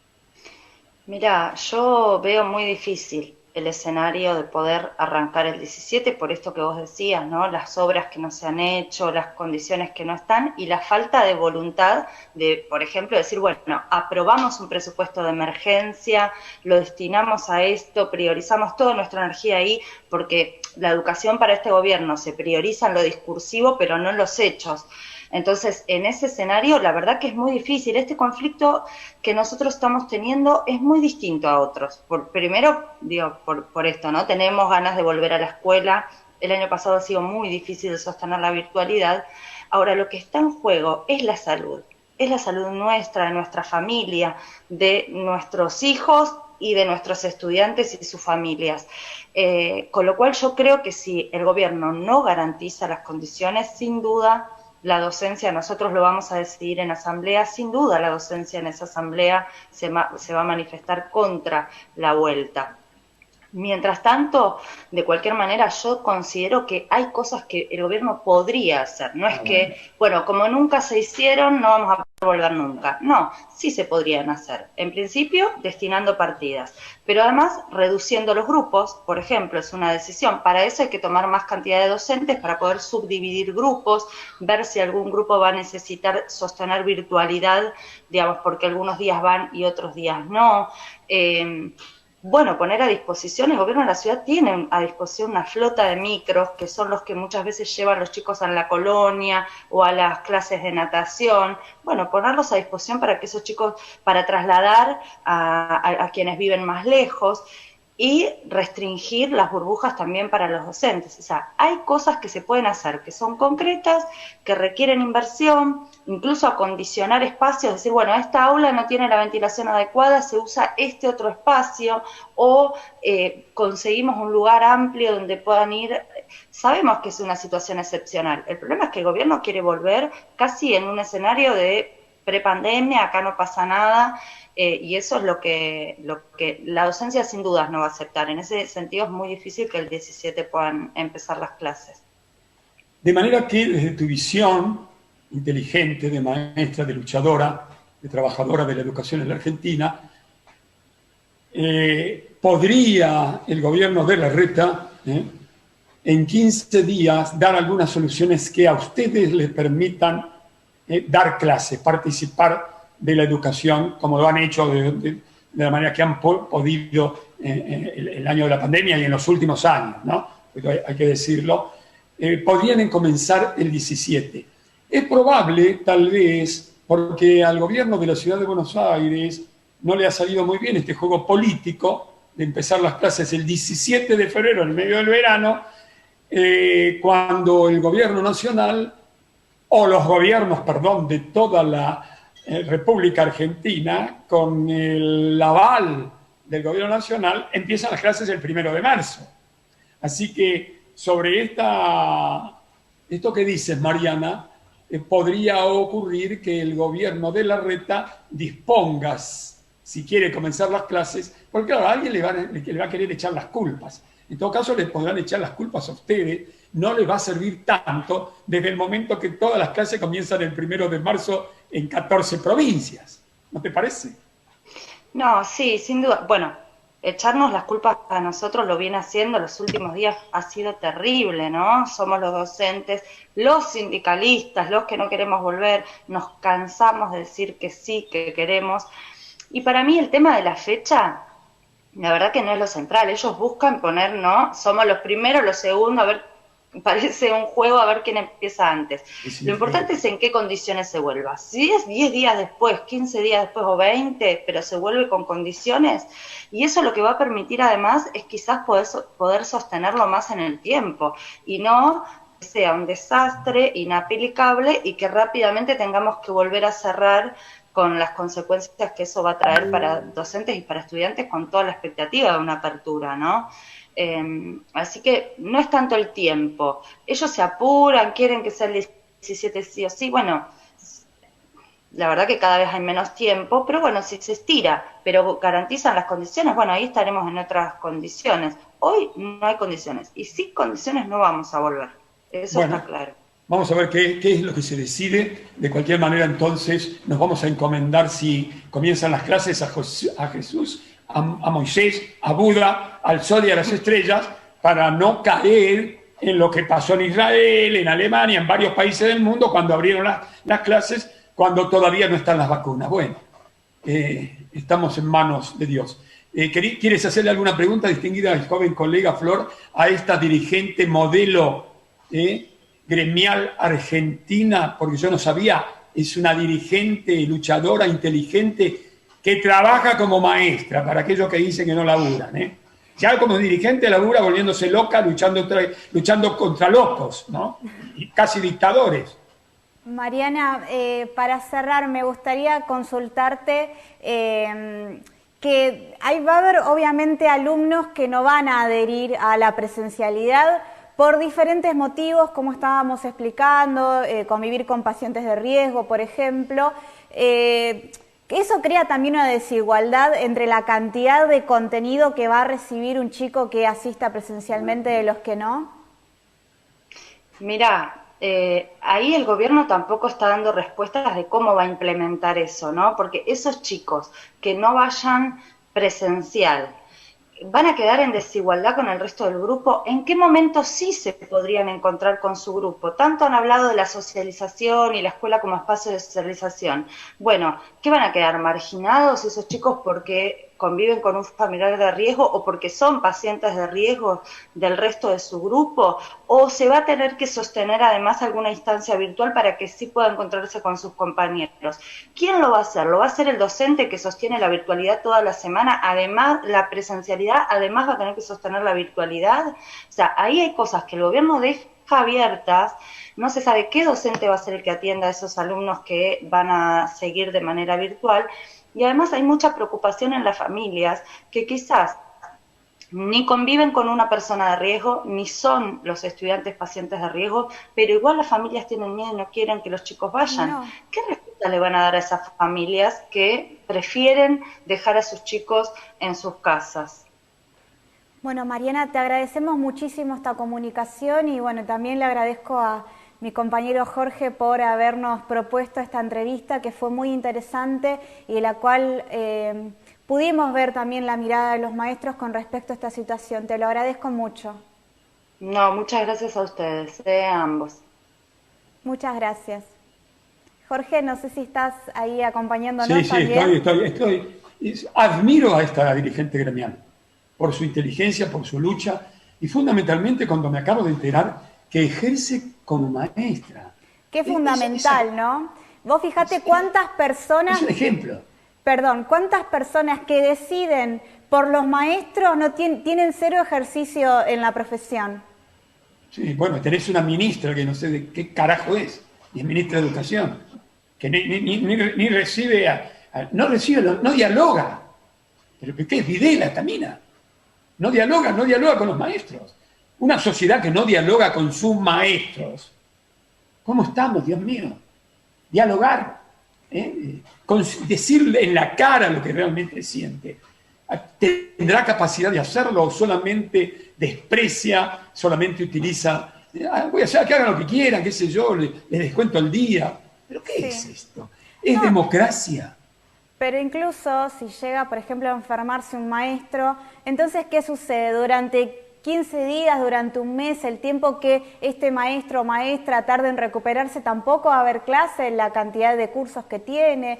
Mira, yo veo muy difícil el escenario de poder arrancar el 17 por esto que vos decías, ¿no? Las obras que no se han hecho, las condiciones que no están y la falta de voluntad de, por ejemplo, decir, bueno, aprobamos un presupuesto de emergencia, lo destinamos a esto, priorizamos toda nuestra energía ahí, porque la educación para este gobierno se prioriza en lo discursivo, pero no en los hechos. Entonces, en ese escenario, la verdad que es muy difícil. Este conflicto que nosotros estamos teniendo es muy distinto a otros. Primero, por esto, ¿no? Tenemos ganas de volver a la escuela. El año pasado ha sido muy difícil sostener la virtualidad. Ahora, lo que está en juego es la salud. Es la salud nuestra, de nuestra familia, de nuestros hijos y de nuestros estudiantes y sus familias. Con lo cual, yo creo que si el gobierno no garantiza las condiciones, sin duda, la docencia, nosotros lo vamos a decidir en asamblea, sin duda la docencia en esa asamblea se va a manifestar contra la vuelta. Mientras tanto, de cualquier manera, yo considero que hay cosas que el gobierno podría hacer. No es que, bueno, como nunca se hicieron, no vamos a volver nunca. No, sí se podrían hacer. En principio, destinando partidas. Pero además, reduciendo los grupos, por ejemplo, es una decisión. Para eso hay que tomar más cantidad de docentes para poder subdividir grupos, ver si algún grupo va a necesitar sostener virtualidad, digamos, porque algunos días van y otros días no. Bueno, poner a disposición, el gobierno de la ciudad tiene a disposición una flota de micros que son los que muchas veces llevan los chicos a la colonia o a las clases de natación. Bueno, ponerlos a disposición para que esos chicos, para trasladar a quienes viven más lejos y restringir las burbujas también para los docentes. O sea, hay cosas que se pueden hacer, que son concretas, que requieren inversión, incluso acondicionar espacios, decir, bueno, esta aula no tiene la ventilación adecuada, se usa este otro espacio, o conseguimos un lugar amplio donde puedan ir. Sabemos que es una situación excepcional. El problema es que el gobierno quiere volver casi en un escenario de prepandemia, acá no pasa nada, y eso es lo que la docencia sin dudas no va a aceptar. En ese sentido es muy difícil que el 17 puedan empezar las clases. De manera que desde tu visión inteligente de maestra, de luchadora, de trabajadora de la educación en la Argentina, ¿podría el gobierno de Larreta en 15 días dar algunas soluciones que a ustedes les permitan dar clases, participar de la educación, como lo han hecho de la manera que han podido el año de la pandemia y en los últimos años, ¿no? Hay que decirlo, podrían comenzar el 17. Es probable, tal vez, porque al gobierno de la ciudad de Buenos Aires no le ha salido muy bien este juego político de empezar las clases el 17 de febrero, en medio del verano, cuando el gobierno nacional, o los gobiernos, perdón, de toda la República Argentina, con el aval del gobierno nacional, empiezan las clases el 1 de marzo. Así que sobre esto que dices, Mariana, podría ocurrir que el gobierno de Larreta disponga, si quiere comenzar las clases, porque claro, a alguien le va a querer echar las culpas. En todo caso, les podrán echar las culpas a ustedes, no les va a servir tanto desde el momento que todas las clases comienzan el 1 de marzo en 14 provincias. ¿No te parece? No, sí, sin duda. Bueno, echarnos las culpas a nosotros lo viene haciendo los últimos días, ha sido terrible, ¿no? Somos los docentes, los sindicalistas, los que no queremos volver, nos cansamos de decir que sí, que queremos. Y para mí el tema de la fecha, la verdad que no es lo central. Ellos buscan poner, ¿no? Somos los primeros, los segundos, a ver, parece un juego a ver quién empieza antes. Sí, lo importante es en qué condiciones se vuelva. Si es 10 días después, 15 días después o 20, pero se vuelve con condiciones, y eso lo que va a permitir además es quizás poder sostenerlo más en el tiempo, y no que sea un desastre inaplicable y que rápidamente tengamos que volver a cerrar con las consecuencias que eso va a traer para docentes y para estudiantes, con toda la expectativa de una apertura, ¿no? Así que no es tanto el tiempo. Ellos se apuran, quieren que sea el 17 sí o sí. Bueno, la verdad que cada vez hay menos tiempo, pero bueno, si se estira, pero garantizan las condiciones, bueno, ahí estaremos en otras condiciones. Hoy no hay condiciones, y sin condiciones no vamos a volver. Eso bueno, está claro. Vamos a ver qué es lo que se decide. De cualquier manera, entonces, nos vamos a encomendar, si comienzan las clases, a Jesús, a Moisés, a Buda, al sol y a las estrellas, para no caer en lo que pasó en Israel, en Alemania, en varios países del mundo, cuando abrieron las clases, cuando todavía no están las vacunas. Bueno, estamos en manos de Dios. ¿Quieres hacerle alguna pregunta, distinguida joven colega Flor, a esta dirigente modelo gremial argentina? Porque yo no sabía, es una dirigente, luchadora, inteligente, que trabaja como maestra, para aquellos que dicen que no laburan. Ya como dirigente labura volviéndose loca, luchando contra locos, ¿no? Y casi dictadores. Mariana, para cerrar, me gustaría consultarte que va a haber obviamente alumnos que no van a adherir a la presencialidad por diferentes motivos, como estábamos explicando, convivir con pacientes de riesgo, por ejemplo. Eso crea también una desigualdad entre la cantidad de contenido que va a recibir un chico que asista presencialmente de los que no. Mirá, ahí el gobierno tampoco está dando respuestas de cómo va a implementar eso, ¿no? Porque esos chicos que no vayan presencial van a quedar en desigualdad con el resto del grupo. ¿En qué momento sí se podrían encontrar con su grupo? Tanto han hablado de la socialización y la escuela como espacio de socialización. Bueno, ¿qué van a quedar marginados esos chicos porque conviven con un familiar de riesgo o porque son pacientes de riesgo del resto de su grupo? ¿O se va a tener que sostener además alguna instancia virtual para que sí pueda encontrarse con sus compañeros? ¿Quién lo va a hacer? ¿Lo va a hacer el docente que sostiene la virtualidad toda la semana? Además, la presencialidad, además va a tener que sostener la virtualidad. O sea, ahí hay cosas que el gobierno deja abiertas. No se sabe qué docente va a ser el que atienda a esos alumnos que van a seguir de manera virtual. Y además hay mucha preocupación en las familias que quizás ni conviven con una persona de riesgo, ni son los estudiantes pacientes de riesgo, pero igual las familias tienen miedo y no quieren que los chicos vayan. No. ¿Qué respuesta le van a dar a esas familias que prefieren dejar a sus chicos en sus casas? Bueno, Mariana, te agradecemos muchísimo esta comunicación y bueno, también le agradezco a mi compañero Jorge por habernos propuesto esta entrevista que fue muy interesante y de la cual pudimos ver también la mirada de los maestros con respecto a esta situación. Te lo agradezco mucho. No, muchas gracias a ustedes, a ambos. Muchas gracias. Jorge, no sé si estás ahí acompañándonos. Sí, estoy. Admiro a esta dirigente gremial por su inteligencia, por su lucha y fundamentalmente cuando me acabo de enterar que ejerce como maestra. Qué fundamental, ¿no? Vos fijate cuántas personas... Es un ejemplo. Perdón, cuántas personas que deciden por los maestros no tienen cero ejercicio en la profesión. Sí, bueno, tenés una ministra que no sé de qué carajo es, y es ministra de Educación, que ni recibe, no dialoga. ¿Pero qué es Videla esta mina? No dialoga con los maestros. Una sociedad que no dialoga con sus maestros. ¿Cómo estamos, Dios mío? Dialogar. Decirle en la cara lo que realmente siente. ¿Tendrá capacidad de hacerlo o solamente desprecia, solamente utiliza? Voy a hacer que hagan lo que quieran, qué sé yo, les descuento el día. ¿Pero qué es esto? ¿Es democracia? Pero incluso si llega, por ejemplo, a enfermarse un maestro, entonces, ¿qué sucede? Durante 15 días, durante un mes, el tiempo que este maestro o maestra tarde en recuperarse, tampoco va a haber clase, la cantidad de cursos que tiene.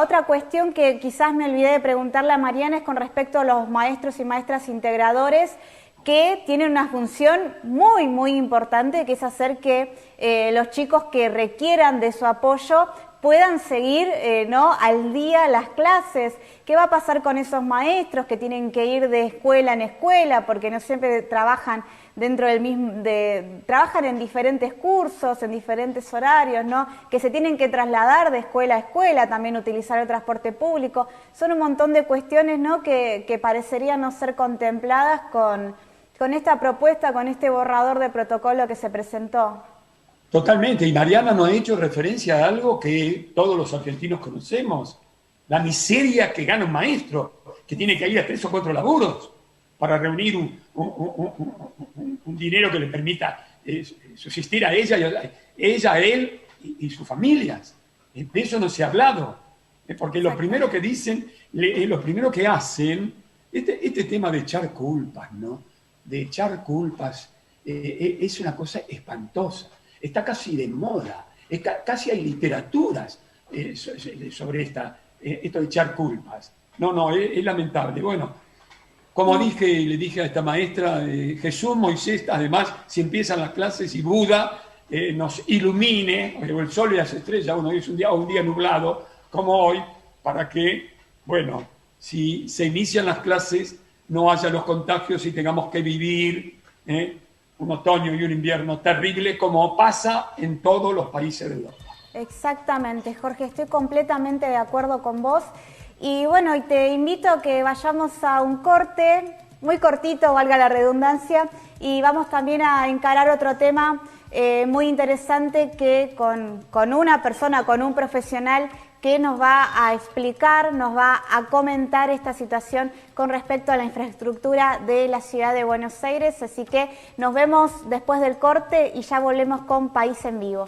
Otra cuestión que quizás me olvidé de preguntarle a Mariana es con respecto a los maestros y maestras integradores, que tienen una función muy, muy importante, que es hacer que los chicos que requieran de su apoyo puedan seguir al día las clases. ¿Qué va a pasar con esos maestros que tienen que ir de escuela en escuela porque no siempre trabajan dentro del mismo, trabajan en diferentes cursos, en diferentes horarios, ¿no? Que se tienen que trasladar de escuela a escuela, también utilizar el transporte público? Son un montón de cuestiones, ¿no? que parecerían no ser contempladas con esta propuesta, con este borrador de protocolo que se presentó. Totalmente, y Mariana nos ha hecho referencia a algo que todos los argentinos conocemos, la miseria que gana un maestro, que tiene que ir a 3 o 4 laburos para reunir un dinero que le permita subsistir a ella, a él y sus familias. De eso no se ha hablado, porque lo primero que dicen, lo primero que hacen, este tema de echar culpas, ¿no? De echar culpas, es una cosa espantosa. Está casi de moda, casi hay literaturas sobre esto de echar culpas. No, es lamentable. Bueno, como le dije a esta maestra, Jesús, Moisés, además, si empiezan las clases y Buda nos ilumine, o el sol y las estrellas, es un día nublado, como hoy, para que, bueno, si se inician las clases, no haya los contagios y tengamos que vivir un otoño y un invierno terrible como pasa en todos los países de Europa. Exactamente, Jorge, estoy completamente de acuerdo con vos. Y bueno, te invito a que vayamos a un corte, muy cortito, valga la redundancia, y vamos también a encarar otro tema muy interesante que con una persona, con un profesional que nos va a explicar, nos va a comentar esta situación con respecto a la infraestructura de la ciudad de Buenos Aires. Así que nos vemos después del corte y ya volvemos con País en Vivo.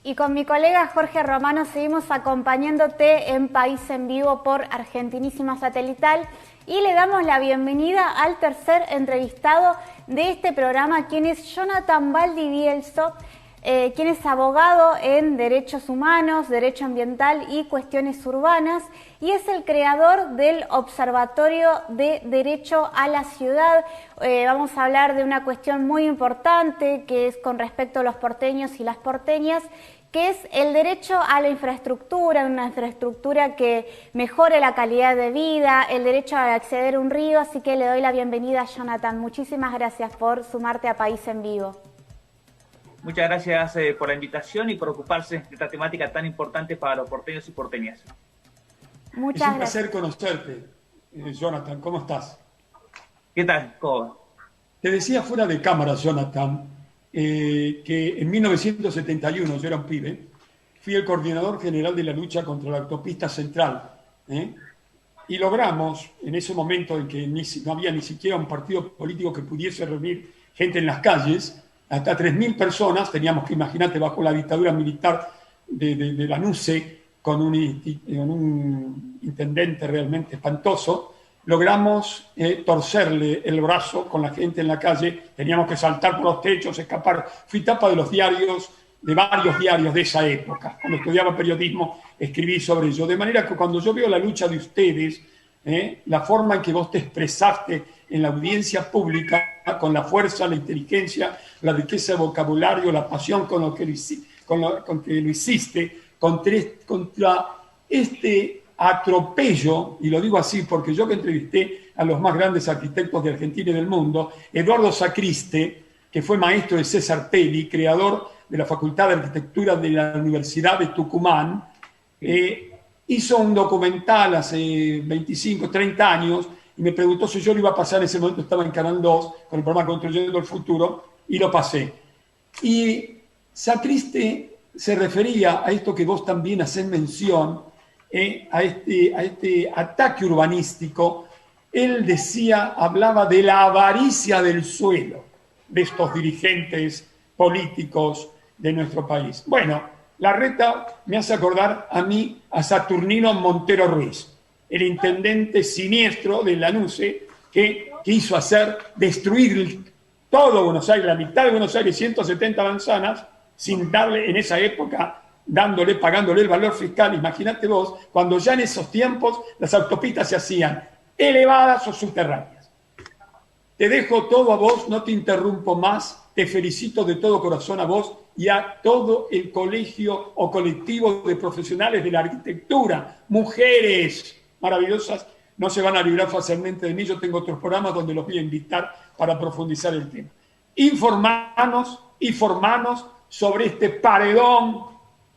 Y con mi colega Jorge Romano seguimos acompañándote en País en Vivo por Argentinísima Satelital y le damos la bienvenida al tercer entrevistado de este programa, quien es Jonathan Valdivielso, quien es abogado en Derechos Humanos, Derecho Ambiental y Cuestiones Urbanas y es el creador del Observatorio de Derecho a la Ciudad. Vamos a hablar de una cuestión muy importante que es con respecto a los porteños y las porteñas, que es el derecho a la infraestructura, una infraestructura que mejore la calidad de vida, el derecho a acceder a un río, así que le doy la bienvenida a Jonathan. Muchísimas gracias por sumarte a País en Vivo. Muchas gracias por la invitación y por ocuparse de esta temática tan importante para los porteños y porteñas. Muchas gracias. Es un placer conocerte, Jonathan. ¿Cómo estás? ¿Qué tal? ¿Cómo va? Te decía fuera de cámara, Jonathan, que en 1971, yo era un pibe, fui el coordinador general de la lucha contra la autopista central. Y logramos, en ese momento en que no había ni siquiera un partido político que pudiese reunir gente en las calles, hasta 3.000 personas, teníamos que, imagínate, bajo la dictadura militar de la NUCE, con un intendente realmente espantoso, logramos torcerle el brazo con la gente en la calle, teníamos que saltar por los techos, escapar. Fui tapa de los diarios, de varios diarios de esa época. Cuando estudiaba periodismo escribí sobre ello. De manera que cuando yo veo la lucha de ustedes, la forma en que vos te expresaste en la audiencia pública, con la fuerza, la inteligencia, la riqueza de vocabulario, la pasión con que lo hiciste, contra este atropello, y lo digo así porque yo que entrevisté a los más grandes arquitectos de Argentina y del mundo, Eduardo Sacriste, que fue maestro de César Pelli, creador de la Facultad de Arquitectura de la Universidad de Tucumán, hizo un documental hace 25, 30 años, y me preguntó si yo lo iba a pasar. En ese momento estaba en Canal 2 con el programa Construyendo el Futuro, y lo pasé. Y Sacriste se refería a esto que vos también hacés mención, a este ataque urbanístico. Él decía, hablaba de la avaricia del suelo de estos dirigentes políticos de nuestro país. Bueno, Larreta me hace acordar a mí a Saturnino Montero Ruiz, el intendente siniestro de Lanuse, que quiso destruir todo Buenos Aires, la mitad de Buenos Aires, 170 manzanas, sin darle, en esa época, pagándole el valor fiscal. Imagínate vos, cuando ya en esos tiempos las autopistas se hacían elevadas o subterráneas. Te dejo todo a vos, no te interrumpo más, te felicito de todo corazón a vos y a todo el colegio o colectivo de profesionales de la arquitectura, mujeres maravillosas, no se van a librar fácilmente de mí. Yo tengo otros programas donde los voy a invitar para profundizar el tema. Informanos sobre este paredón,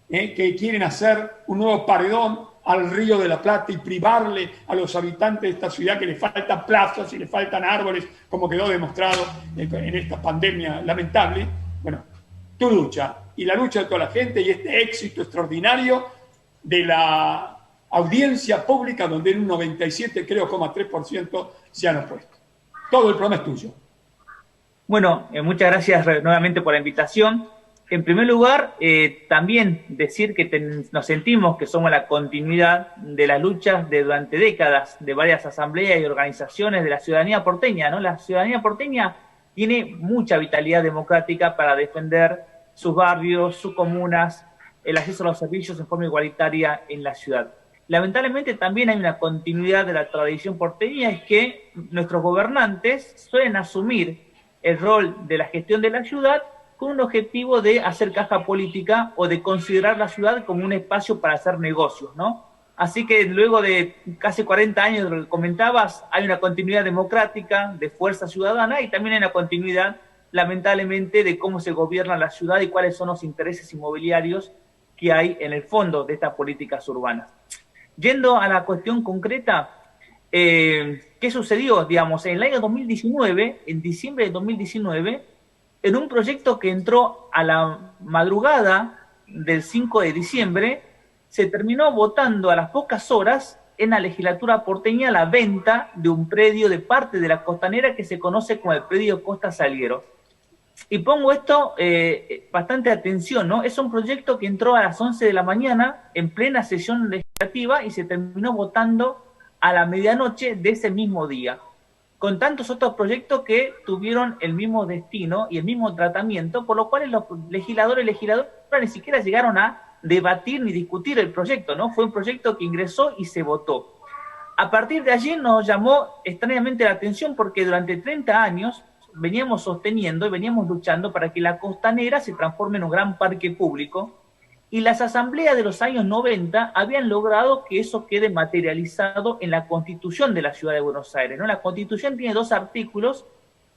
que quieren hacer un nuevo paredón al Río de la Plata y privarle a los habitantes de esta ciudad, que le faltan plazas y le faltan árboles, como quedó demostrado en esta pandemia lamentable. Bueno, tu lucha y la lucha de toda la gente y este éxito extraordinario de la audiencia pública, donde en un 97,3% se han opuesto. Todo el programa es tuyo. Bueno, muchas gracias nuevamente por la invitación. En primer lugar, también decir que nos sentimos que somos la continuidad de las luchas de durante décadas de varias asambleas y organizaciones de la ciudadanía porteña, ¿no? La ciudadanía porteña tiene mucha vitalidad democrática para defender sus barrios, sus comunas, el acceso a los servicios en forma igualitaria en la ciudad. Lamentablemente también hay una continuidad de la tradición porteña, es que nuestros gobernantes suelen asumir el rol de la gestión de la ciudad con un objetivo de hacer caja política o de considerar la ciudad como un espacio para hacer negocios, ¿no? Así que luego de casi 40 años, lo que comentabas, hay una continuidad democrática de Fuerza Ciudadana y también hay una continuidad, lamentablemente, de cómo se gobierna la ciudad y cuáles son los intereses inmobiliarios que hay en el fondo de estas políticas urbanas. Yendo a la cuestión concreta, ¿qué sucedió? Digamos, en el año 2019, en diciembre de 2019, en un proyecto que entró a la madrugada del 5 de diciembre, se terminó votando a las pocas horas en la legislatura porteña la venta de un predio de parte de la Costanera que se conoce como el predio Costa Salguero. Y pongo esto bastante atención, ¿no? Es un proyecto que entró a las 11 de la mañana en plena sesión legislativa y se terminó votando a la medianoche de ese mismo día, con tantos otros proyectos que tuvieron el mismo destino y el mismo tratamiento, por lo cual los legisladores y legisladoras ni siquiera llegaron a debatir ni discutir el proyecto, ¿no? Fue un proyecto que ingresó y se votó. A partir de allí nos llamó extrañamente la atención porque durante 30 años veníamos sosteniendo y veníamos luchando para que la Costanera se transforme en un gran parque público y las asambleas de los años 90 habían logrado que eso quede materializado en la Constitución de la Ciudad de Buenos Aires, ¿no? La Constitución tiene 2 artículos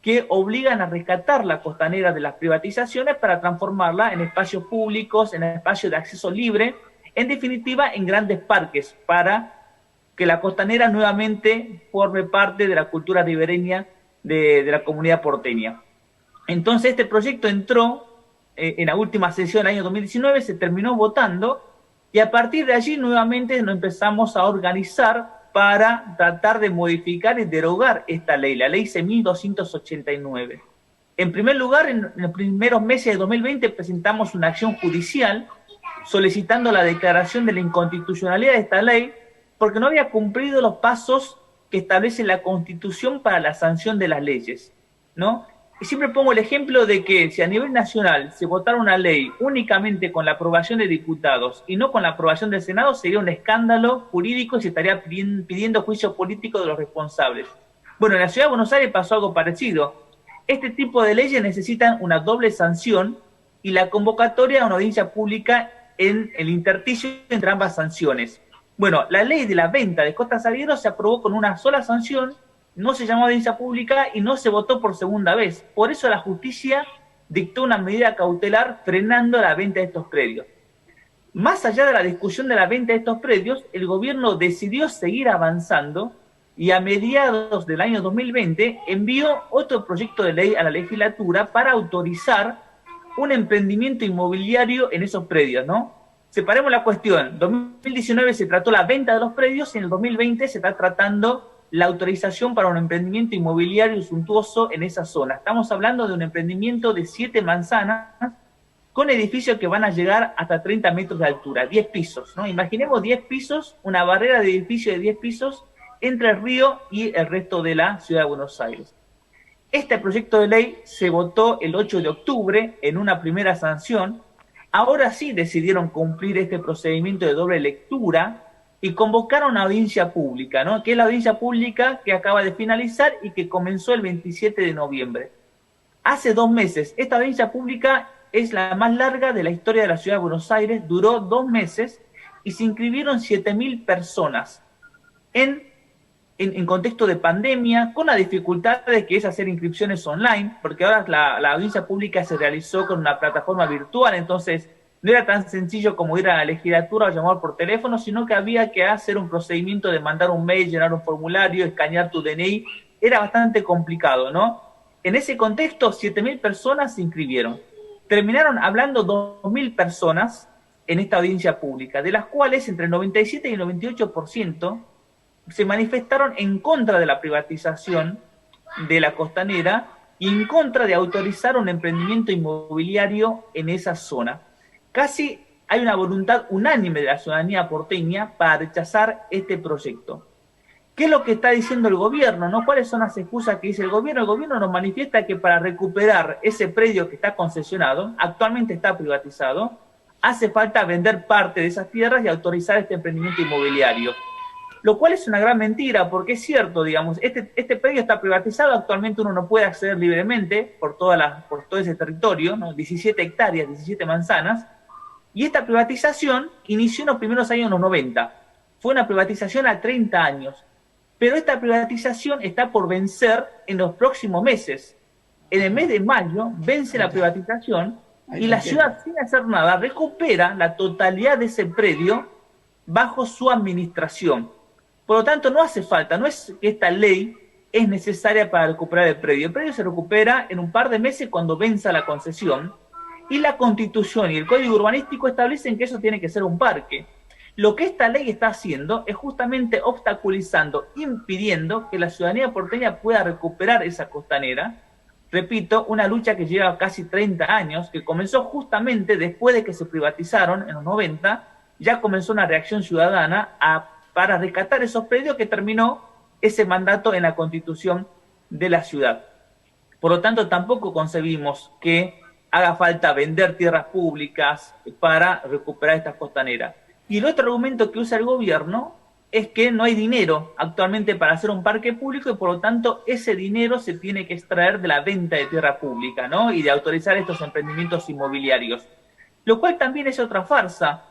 que obligan a rescatar la Costanera de las privatizaciones para transformarla en espacios públicos, en espacios de acceso libre, en definitiva en grandes parques, para que la Costanera nuevamente forme parte de la cultura ribereña de la comunidad porteña. Entonces este proyecto entró en la última sesión del año 2019, se terminó votando y a partir de allí nuevamente nos empezamos a organizar para tratar de modificar y derogar esta ley, la ley 6.289. En primer lugar, en los primeros meses de 2020 presentamos una acción judicial solicitando la declaración de la inconstitucionalidad de esta ley porque no había cumplido los pasos que establece la Constitución para la sanción de las leyes, ¿no? Y siempre pongo el ejemplo de que si a nivel nacional se votara una ley únicamente con la aprobación de diputados y no con la aprobación del Senado, sería un escándalo jurídico y se estaría pidiendo juicio político de los responsables. Bueno, en la Ciudad de Buenos Aires pasó algo parecido. Este tipo de leyes necesitan una doble sanción y la convocatoria a una audiencia pública en el intersticio entre ambas sanciones. Bueno, la ley de la venta de Costa Salguero se aprobó con una sola sanción, no se llamó audiencia pública y no se votó por segunda vez. Por eso la justicia dictó una medida cautelar frenando la venta de estos predios. Más allá de la discusión de la venta de estos predios, el gobierno decidió seguir avanzando y a mediados del año 2020 envió otro proyecto de ley a la legislatura para autorizar un emprendimiento inmobiliario en esos predios, ¿no? Separemos la cuestión. En 2019 se trató la venta de los predios y en el 2020 se está tratando la autorización para un emprendimiento inmobiliario suntuoso en esa zona. Estamos hablando de un emprendimiento de 7 manzanas con edificios que van a llegar hasta 30 metros de altura, 10 pisos, ¿no? Imaginemos 10 pisos, una barrera de edificio de 10 pisos entre el río y el resto de la Ciudad de Buenos Aires. Este proyecto de ley se votó el 8 de octubre en una primera sanción. Ahora sí decidieron cumplir este procedimiento de doble lectura y convocaron una audiencia pública, ¿no? Que es la audiencia pública que acaba de finalizar y que comenzó el 27 de noviembre. Hace 2 meses, esta audiencia pública es la más larga de la historia de la Ciudad de Buenos Aires, duró 2 meses y se inscribieron 7.000 personas en contexto de pandemia, con la dificultad de que es hacer inscripciones online, porque ahora la audiencia pública se realizó con una plataforma virtual, entonces no era tan sencillo como ir a la legislatura o llamar por teléfono, sino que había que hacer un procedimiento de mandar un mail, llenar un formulario, escanear tu DNI, era bastante complicado, ¿no? En ese contexto, 7.000 personas se inscribieron. Terminaron hablando 2.000 personas en esta audiencia pública, de las cuales entre el 97 y el 98% se manifestaron en contra de la privatización de la Costanera y en contra de autorizar un emprendimiento inmobiliario en esa zona. Casi hay una voluntad unánime de la ciudadanía porteña para rechazar este proyecto. ¿Qué es lo que está diciendo el gobierno, no? ¿Cuáles son las excusas que dice el gobierno? El gobierno nos manifiesta que para recuperar ese predio que está concesionado, actualmente está privatizado, hace falta vender parte de esas tierras y autorizar este emprendimiento inmobiliario. Lo cual es una gran mentira, porque es cierto, digamos, este predio está privatizado, actualmente uno no puede acceder libremente por todo ese territorio, ¿no? 17 hectáreas, 17 manzanas, y esta privatización inició en los primeros años de los 90. fue una privatización a 30 años. Pero esta privatización está por vencer en los próximos meses. En el mes de mayo vence la privatización y la ciudad, sin hacer nada, recupera la totalidad de ese predio bajo su administración. Por lo tanto, no hace falta, no es que esta ley es necesaria para recuperar el predio. El predio se recupera en un par de meses cuando venza la concesión, y la Constitución y el Código Urbanístico establecen que eso tiene que ser un parque. Lo que esta ley está haciendo es justamente obstaculizando, impidiendo que la ciudadanía porteña pueda recuperar esa costanera. Repito, una lucha que lleva casi 30 años, que comenzó justamente después de que se privatizaron en los 90, ya comenzó una reacción ciudadana para rescatar esos predios, que terminó ese mandato en la Constitución de la ciudad. Por lo tanto, tampoco concebimos que haga falta vender tierras públicas para recuperar estas costaneras. Y el otro argumento que usa el gobierno es que no hay dinero actualmente para hacer un parque público, y por lo tanto ese dinero se tiene que extraer de la venta de tierra pública, ¿no? Y de autorizar estos emprendimientos inmobiliarios. Lo cual también es otra farsa.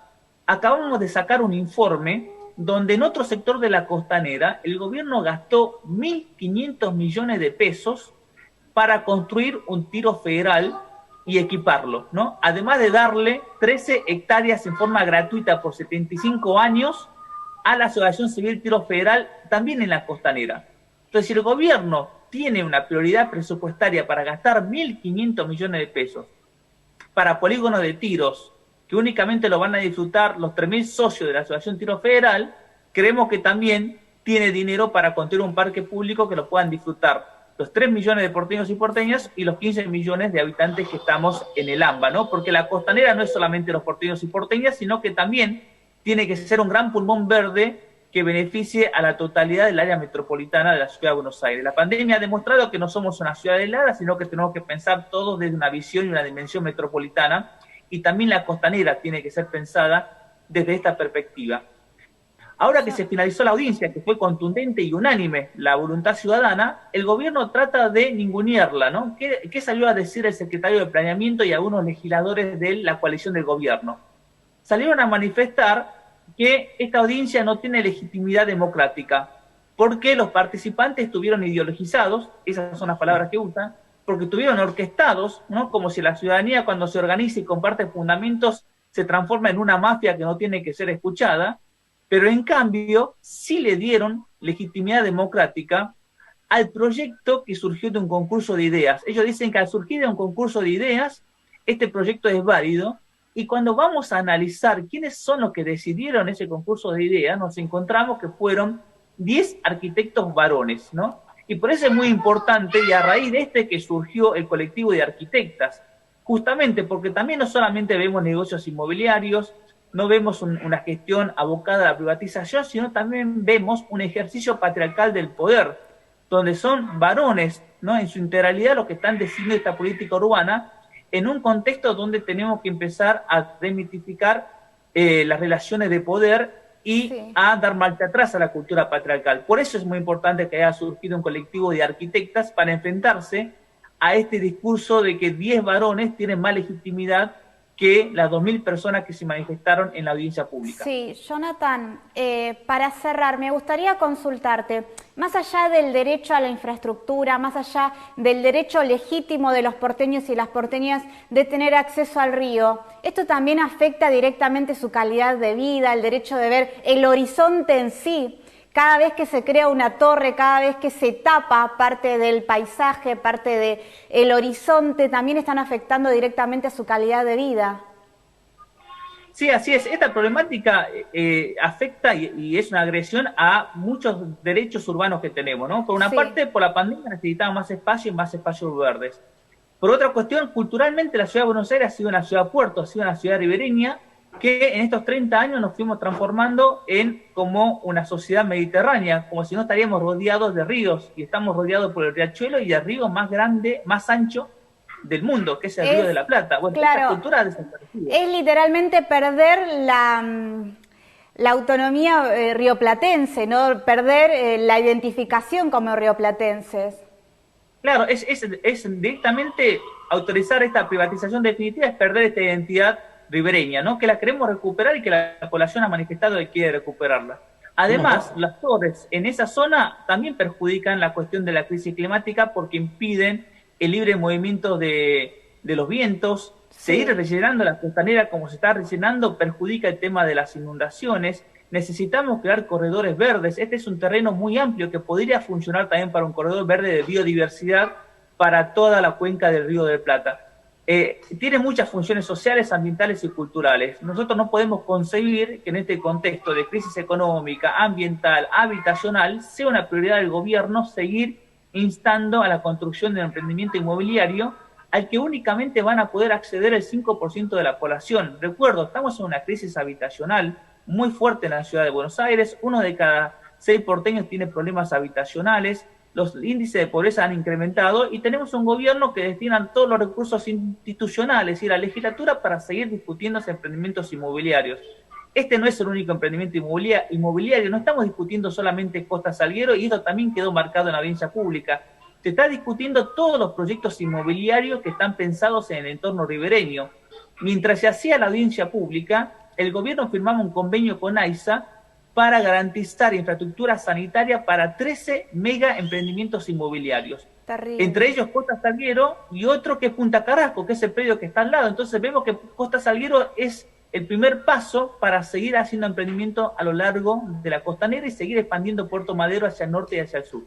Acabamos de sacar un informe donde en otro sector de la costanera el gobierno gastó 1.500 millones de pesos para construir un tiro federal y equiparlo, ¿no? Además de darle 13 hectáreas en forma gratuita por 75 años a la Asociación Civil Tiro Federal, también en la costanera. Entonces, si el gobierno tiene una prioridad presupuestaria para gastar 1.500 millones de pesos para polígonos de tiros, que únicamente lo van a disfrutar los 3.000 socios de la Asociación Tiro Federal, creemos que también tiene dinero para construir un parque público que lo puedan disfrutar los 3 millones de porteños y porteñas y los 15 millones de habitantes que estamos en el AMBA, ¿no? Porque la costanera no es solamente los porteños y porteñas, sino que también tiene que ser un gran pulmón verde que beneficie a la totalidad del área metropolitana de la ciudad de Buenos Aires. La pandemia ha demostrado que no somos una ciudad aislada, sino que tenemos que pensar todos desde una visión y una dimensión metropolitana, y también la costanera tiene que ser pensada desde esta perspectiva. Ahora que se finalizó la audiencia, que fue contundente y unánime la voluntad ciudadana, el gobierno trata de ningunearla, ¿no? ¿Qué salió a decir el secretario de Planeamiento y algunos legisladores de la coalición del gobierno? Salieron a manifestar que esta audiencia no tiene legitimidad democrática, porque los participantes estuvieron ideologizados, esas son las palabras que usan, porque estuvieron orquestados, ¿no? Como si la ciudadanía, cuando se organiza y comparte fundamentos, se transforma en una mafia que no tiene que ser escuchada, pero en cambio sí le dieron legitimidad democrática al proyecto que surgió de un concurso de ideas. Ellos dicen que al surgir de un concurso de ideas, este proyecto es válido, y cuando vamos a analizar quiénes son los que decidieron ese concurso de ideas, nos encontramos que fueron 10 arquitectos varones, ¿no? Y por eso es muy importante, y a raíz de que surgió el colectivo de arquitectas, justamente porque también no solamente vemos negocios inmobiliarios, no vemos una gestión abocada a la privatización, sino también vemos un ejercicio patriarcal del poder, donde son varones, ¿no? En su integralidad los que están decidiendo esta política urbana, en un contexto donde tenemos que empezar a demitificar las relaciones de poder y a dar marcha atrás a la cultura patriarcal. Por eso es muy importante que haya surgido un colectivo de arquitectas para enfrentarse a este discurso de que 10 varones tienen más legitimidad que las 2.000 personas que se manifestaron en la audiencia pública. Sí, Jonathan, para cerrar, me gustaría consultarte, más allá del derecho a la infraestructura, más allá del derecho legítimo de los porteños y las porteñas de tener acceso al río, esto también afecta directamente su calidad de vida, el derecho de ver el horizonte en sí. Cada vez que se crea una torre, cada vez que se tapa parte del paisaje, parte del horizonte, también están afectando directamente a su calidad de vida. Sí, así es. Esta problemática afecta y es una agresión a muchos derechos urbanos que tenemos, ¿no? Por una parte, por la pandemia necesitamos más espacio y más espacios verdes. Por otra cuestión, culturalmente la ciudad de Buenos Aires ha sido una ciudad puerto, ha sido una ciudad ribereña, que en estos 30 años nos fuimos transformando en como una sociedad mediterránea, como si no estaríamos rodeados de ríos, y estamos rodeados por el riachuelo y el río más grande, más ancho del mundo, que es el Río de la Plata. Bueno, claro, esta cultura ha desaparecido. Es literalmente perder la autonomía rioplatense, ¿no? Perder la identificación como rioplatenses. Claro, es directamente autorizar esta privatización definitiva, es perder esta identidad ribereña, ¿no? Que la queremos recuperar y que la población ha manifestado que quiere recuperarla. Además, las torres en esa zona también perjudican la cuestión de la crisis climática porque impiden el libre movimiento de los vientos. Seguir rellenando la costanera como se está rellenando perjudica el tema de las inundaciones. Necesitamos crear corredores verdes. Este es un terreno muy amplio que podría funcionar también para un corredor verde de biodiversidad para toda la cuenca del Río de la Plata. Tiene muchas funciones sociales, ambientales y culturales. Nosotros no podemos concebir que en este contexto de crisis económica, ambiental, habitacional, sea una prioridad del gobierno seguir instando a la construcción de un emprendimiento inmobiliario al que únicamente van a poder acceder el 5% de la población. Recuerdo, estamos en una crisis habitacional muy fuerte en la ciudad de Buenos Aires. 1 de cada 6 porteños tiene problemas habitacionales. Los índices de pobreza han incrementado y tenemos un gobierno que destina todos los recursos institucionales y la legislatura para seguir discutiendo emprendimientos inmobiliarios. Este no es el único emprendimiento inmobiliario, no estamos discutiendo solamente Costa Salguero y esto también quedó marcado en la audiencia pública. Se está discutiendo todos los proyectos inmobiliarios que están pensados en el entorno ribereño. Mientras se hacía la audiencia pública, el gobierno firmaba un convenio con AISA para garantizar infraestructura sanitaria para 13 mega emprendimientos inmobiliarios. Terrible. Entre ellos Costa Salguero y otro que es Punta Carrasco, que es el predio que está al lado. Entonces vemos que Costa Salguero es el primer paso para seguir haciendo emprendimiento a lo largo de la costanera y seguir expandiendo Puerto Madero hacia el norte y hacia el sur.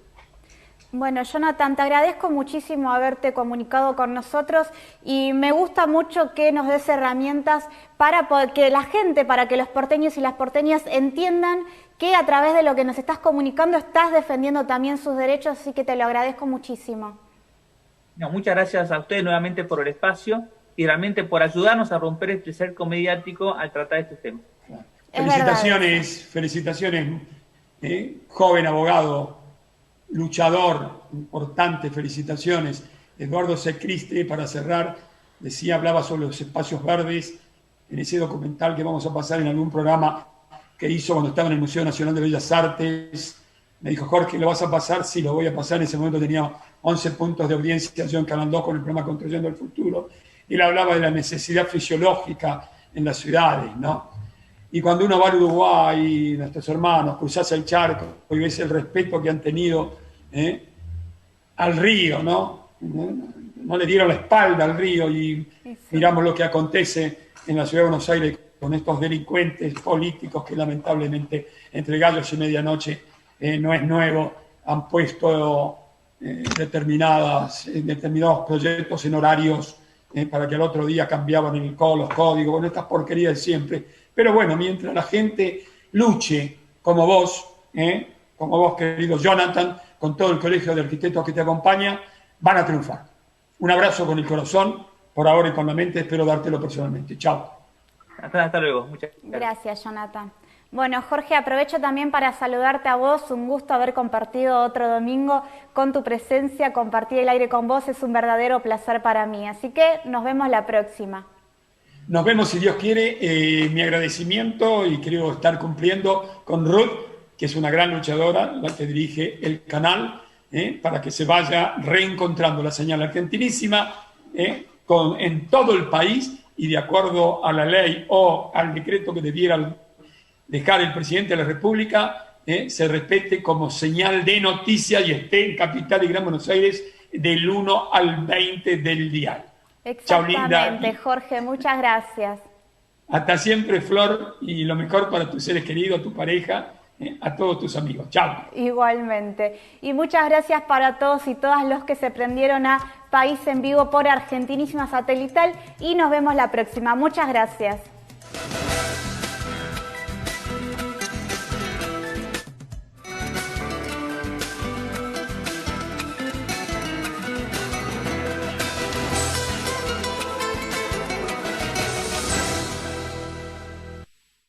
Bueno, Jonathan, te agradezco muchísimo haberte comunicado con nosotros y me gusta mucho que nos des herramientas para que la gente, para que los porteños y las porteñas entiendan que a través de lo que nos estás comunicando estás defendiendo también sus derechos, así que te lo agradezco muchísimo. No, muchas gracias a ustedes nuevamente por el espacio y realmente por ayudarnos a romper este cerco mediático al tratar estos temas. Felicitaciones, joven abogado, luchador, importante, felicitaciones. Eduardo Secriste, para cerrar, hablaba sobre los espacios verdes en ese documental que vamos a pasar en algún programa que hizo cuando estaba en el Museo Nacional de Bellas Artes. Me dijo, Jorge, ¿lo vas a pasar? Sí, lo voy a pasar. En ese momento tenía 11 puntos de audiencia yo en Canal 2 con el programa Construyendo el Futuro. Él hablaba de la necesidad fisiológica en las ciudades, ¿no? Y cuando uno va al Uruguay, nuestros hermanos, cruzás el charco y ves el respeto que han tenido al río, ¿no? No le dieron la espalda al río y miramos lo que acontece en la ciudad de Buenos Aires con estos delincuentes políticos que lamentablemente entre gallos y medianoche no es nuevo, han puesto determinados proyectos en horarios para que al otro día cambiaban los códigos, bueno, estas porquerías de siempre. Pero bueno, mientras la gente luche como vos, querido Jonathan, con todo el colegio de arquitectos que te acompaña, van a triunfar. Un abrazo con el corazón, por ahora y con la mente, espero dártelo personalmente. Chao. Hasta luego. Muchas gracias. Gracias, Jonathan. Bueno, Jorge, aprovecho también para saludarte a vos. Un gusto haber compartido otro domingo con tu presencia, compartir el aire con vos. Es un verdadero placer para mí. Así que nos vemos la próxima. Nos vemos, si Dios quiere. Mi agradecimiento y creo estar cumpliendo con Ruth, que es una gran luchadora, la que dirige el canal, para que se vaya reencontrando la señal argentinísima en todo el país y de acuerdo a la ley o al decreto que debiera dejar el presidente de la República, se respete como señal de noticia y esté en Capital y Gran Buenos Aires del 1 al 20 del dial. Exactamente, Jorge, muchas gracias. Hasta siempre, Flor, y lo mejor para tus seres queridos, tu pareja, a todos tus amigos. Chao. Igualmente. Y muchas gracias para todos y todas los que se prendieron a País en Vivo por Argentinísima Satelital y nos vemos la próxima. Muchas gracias.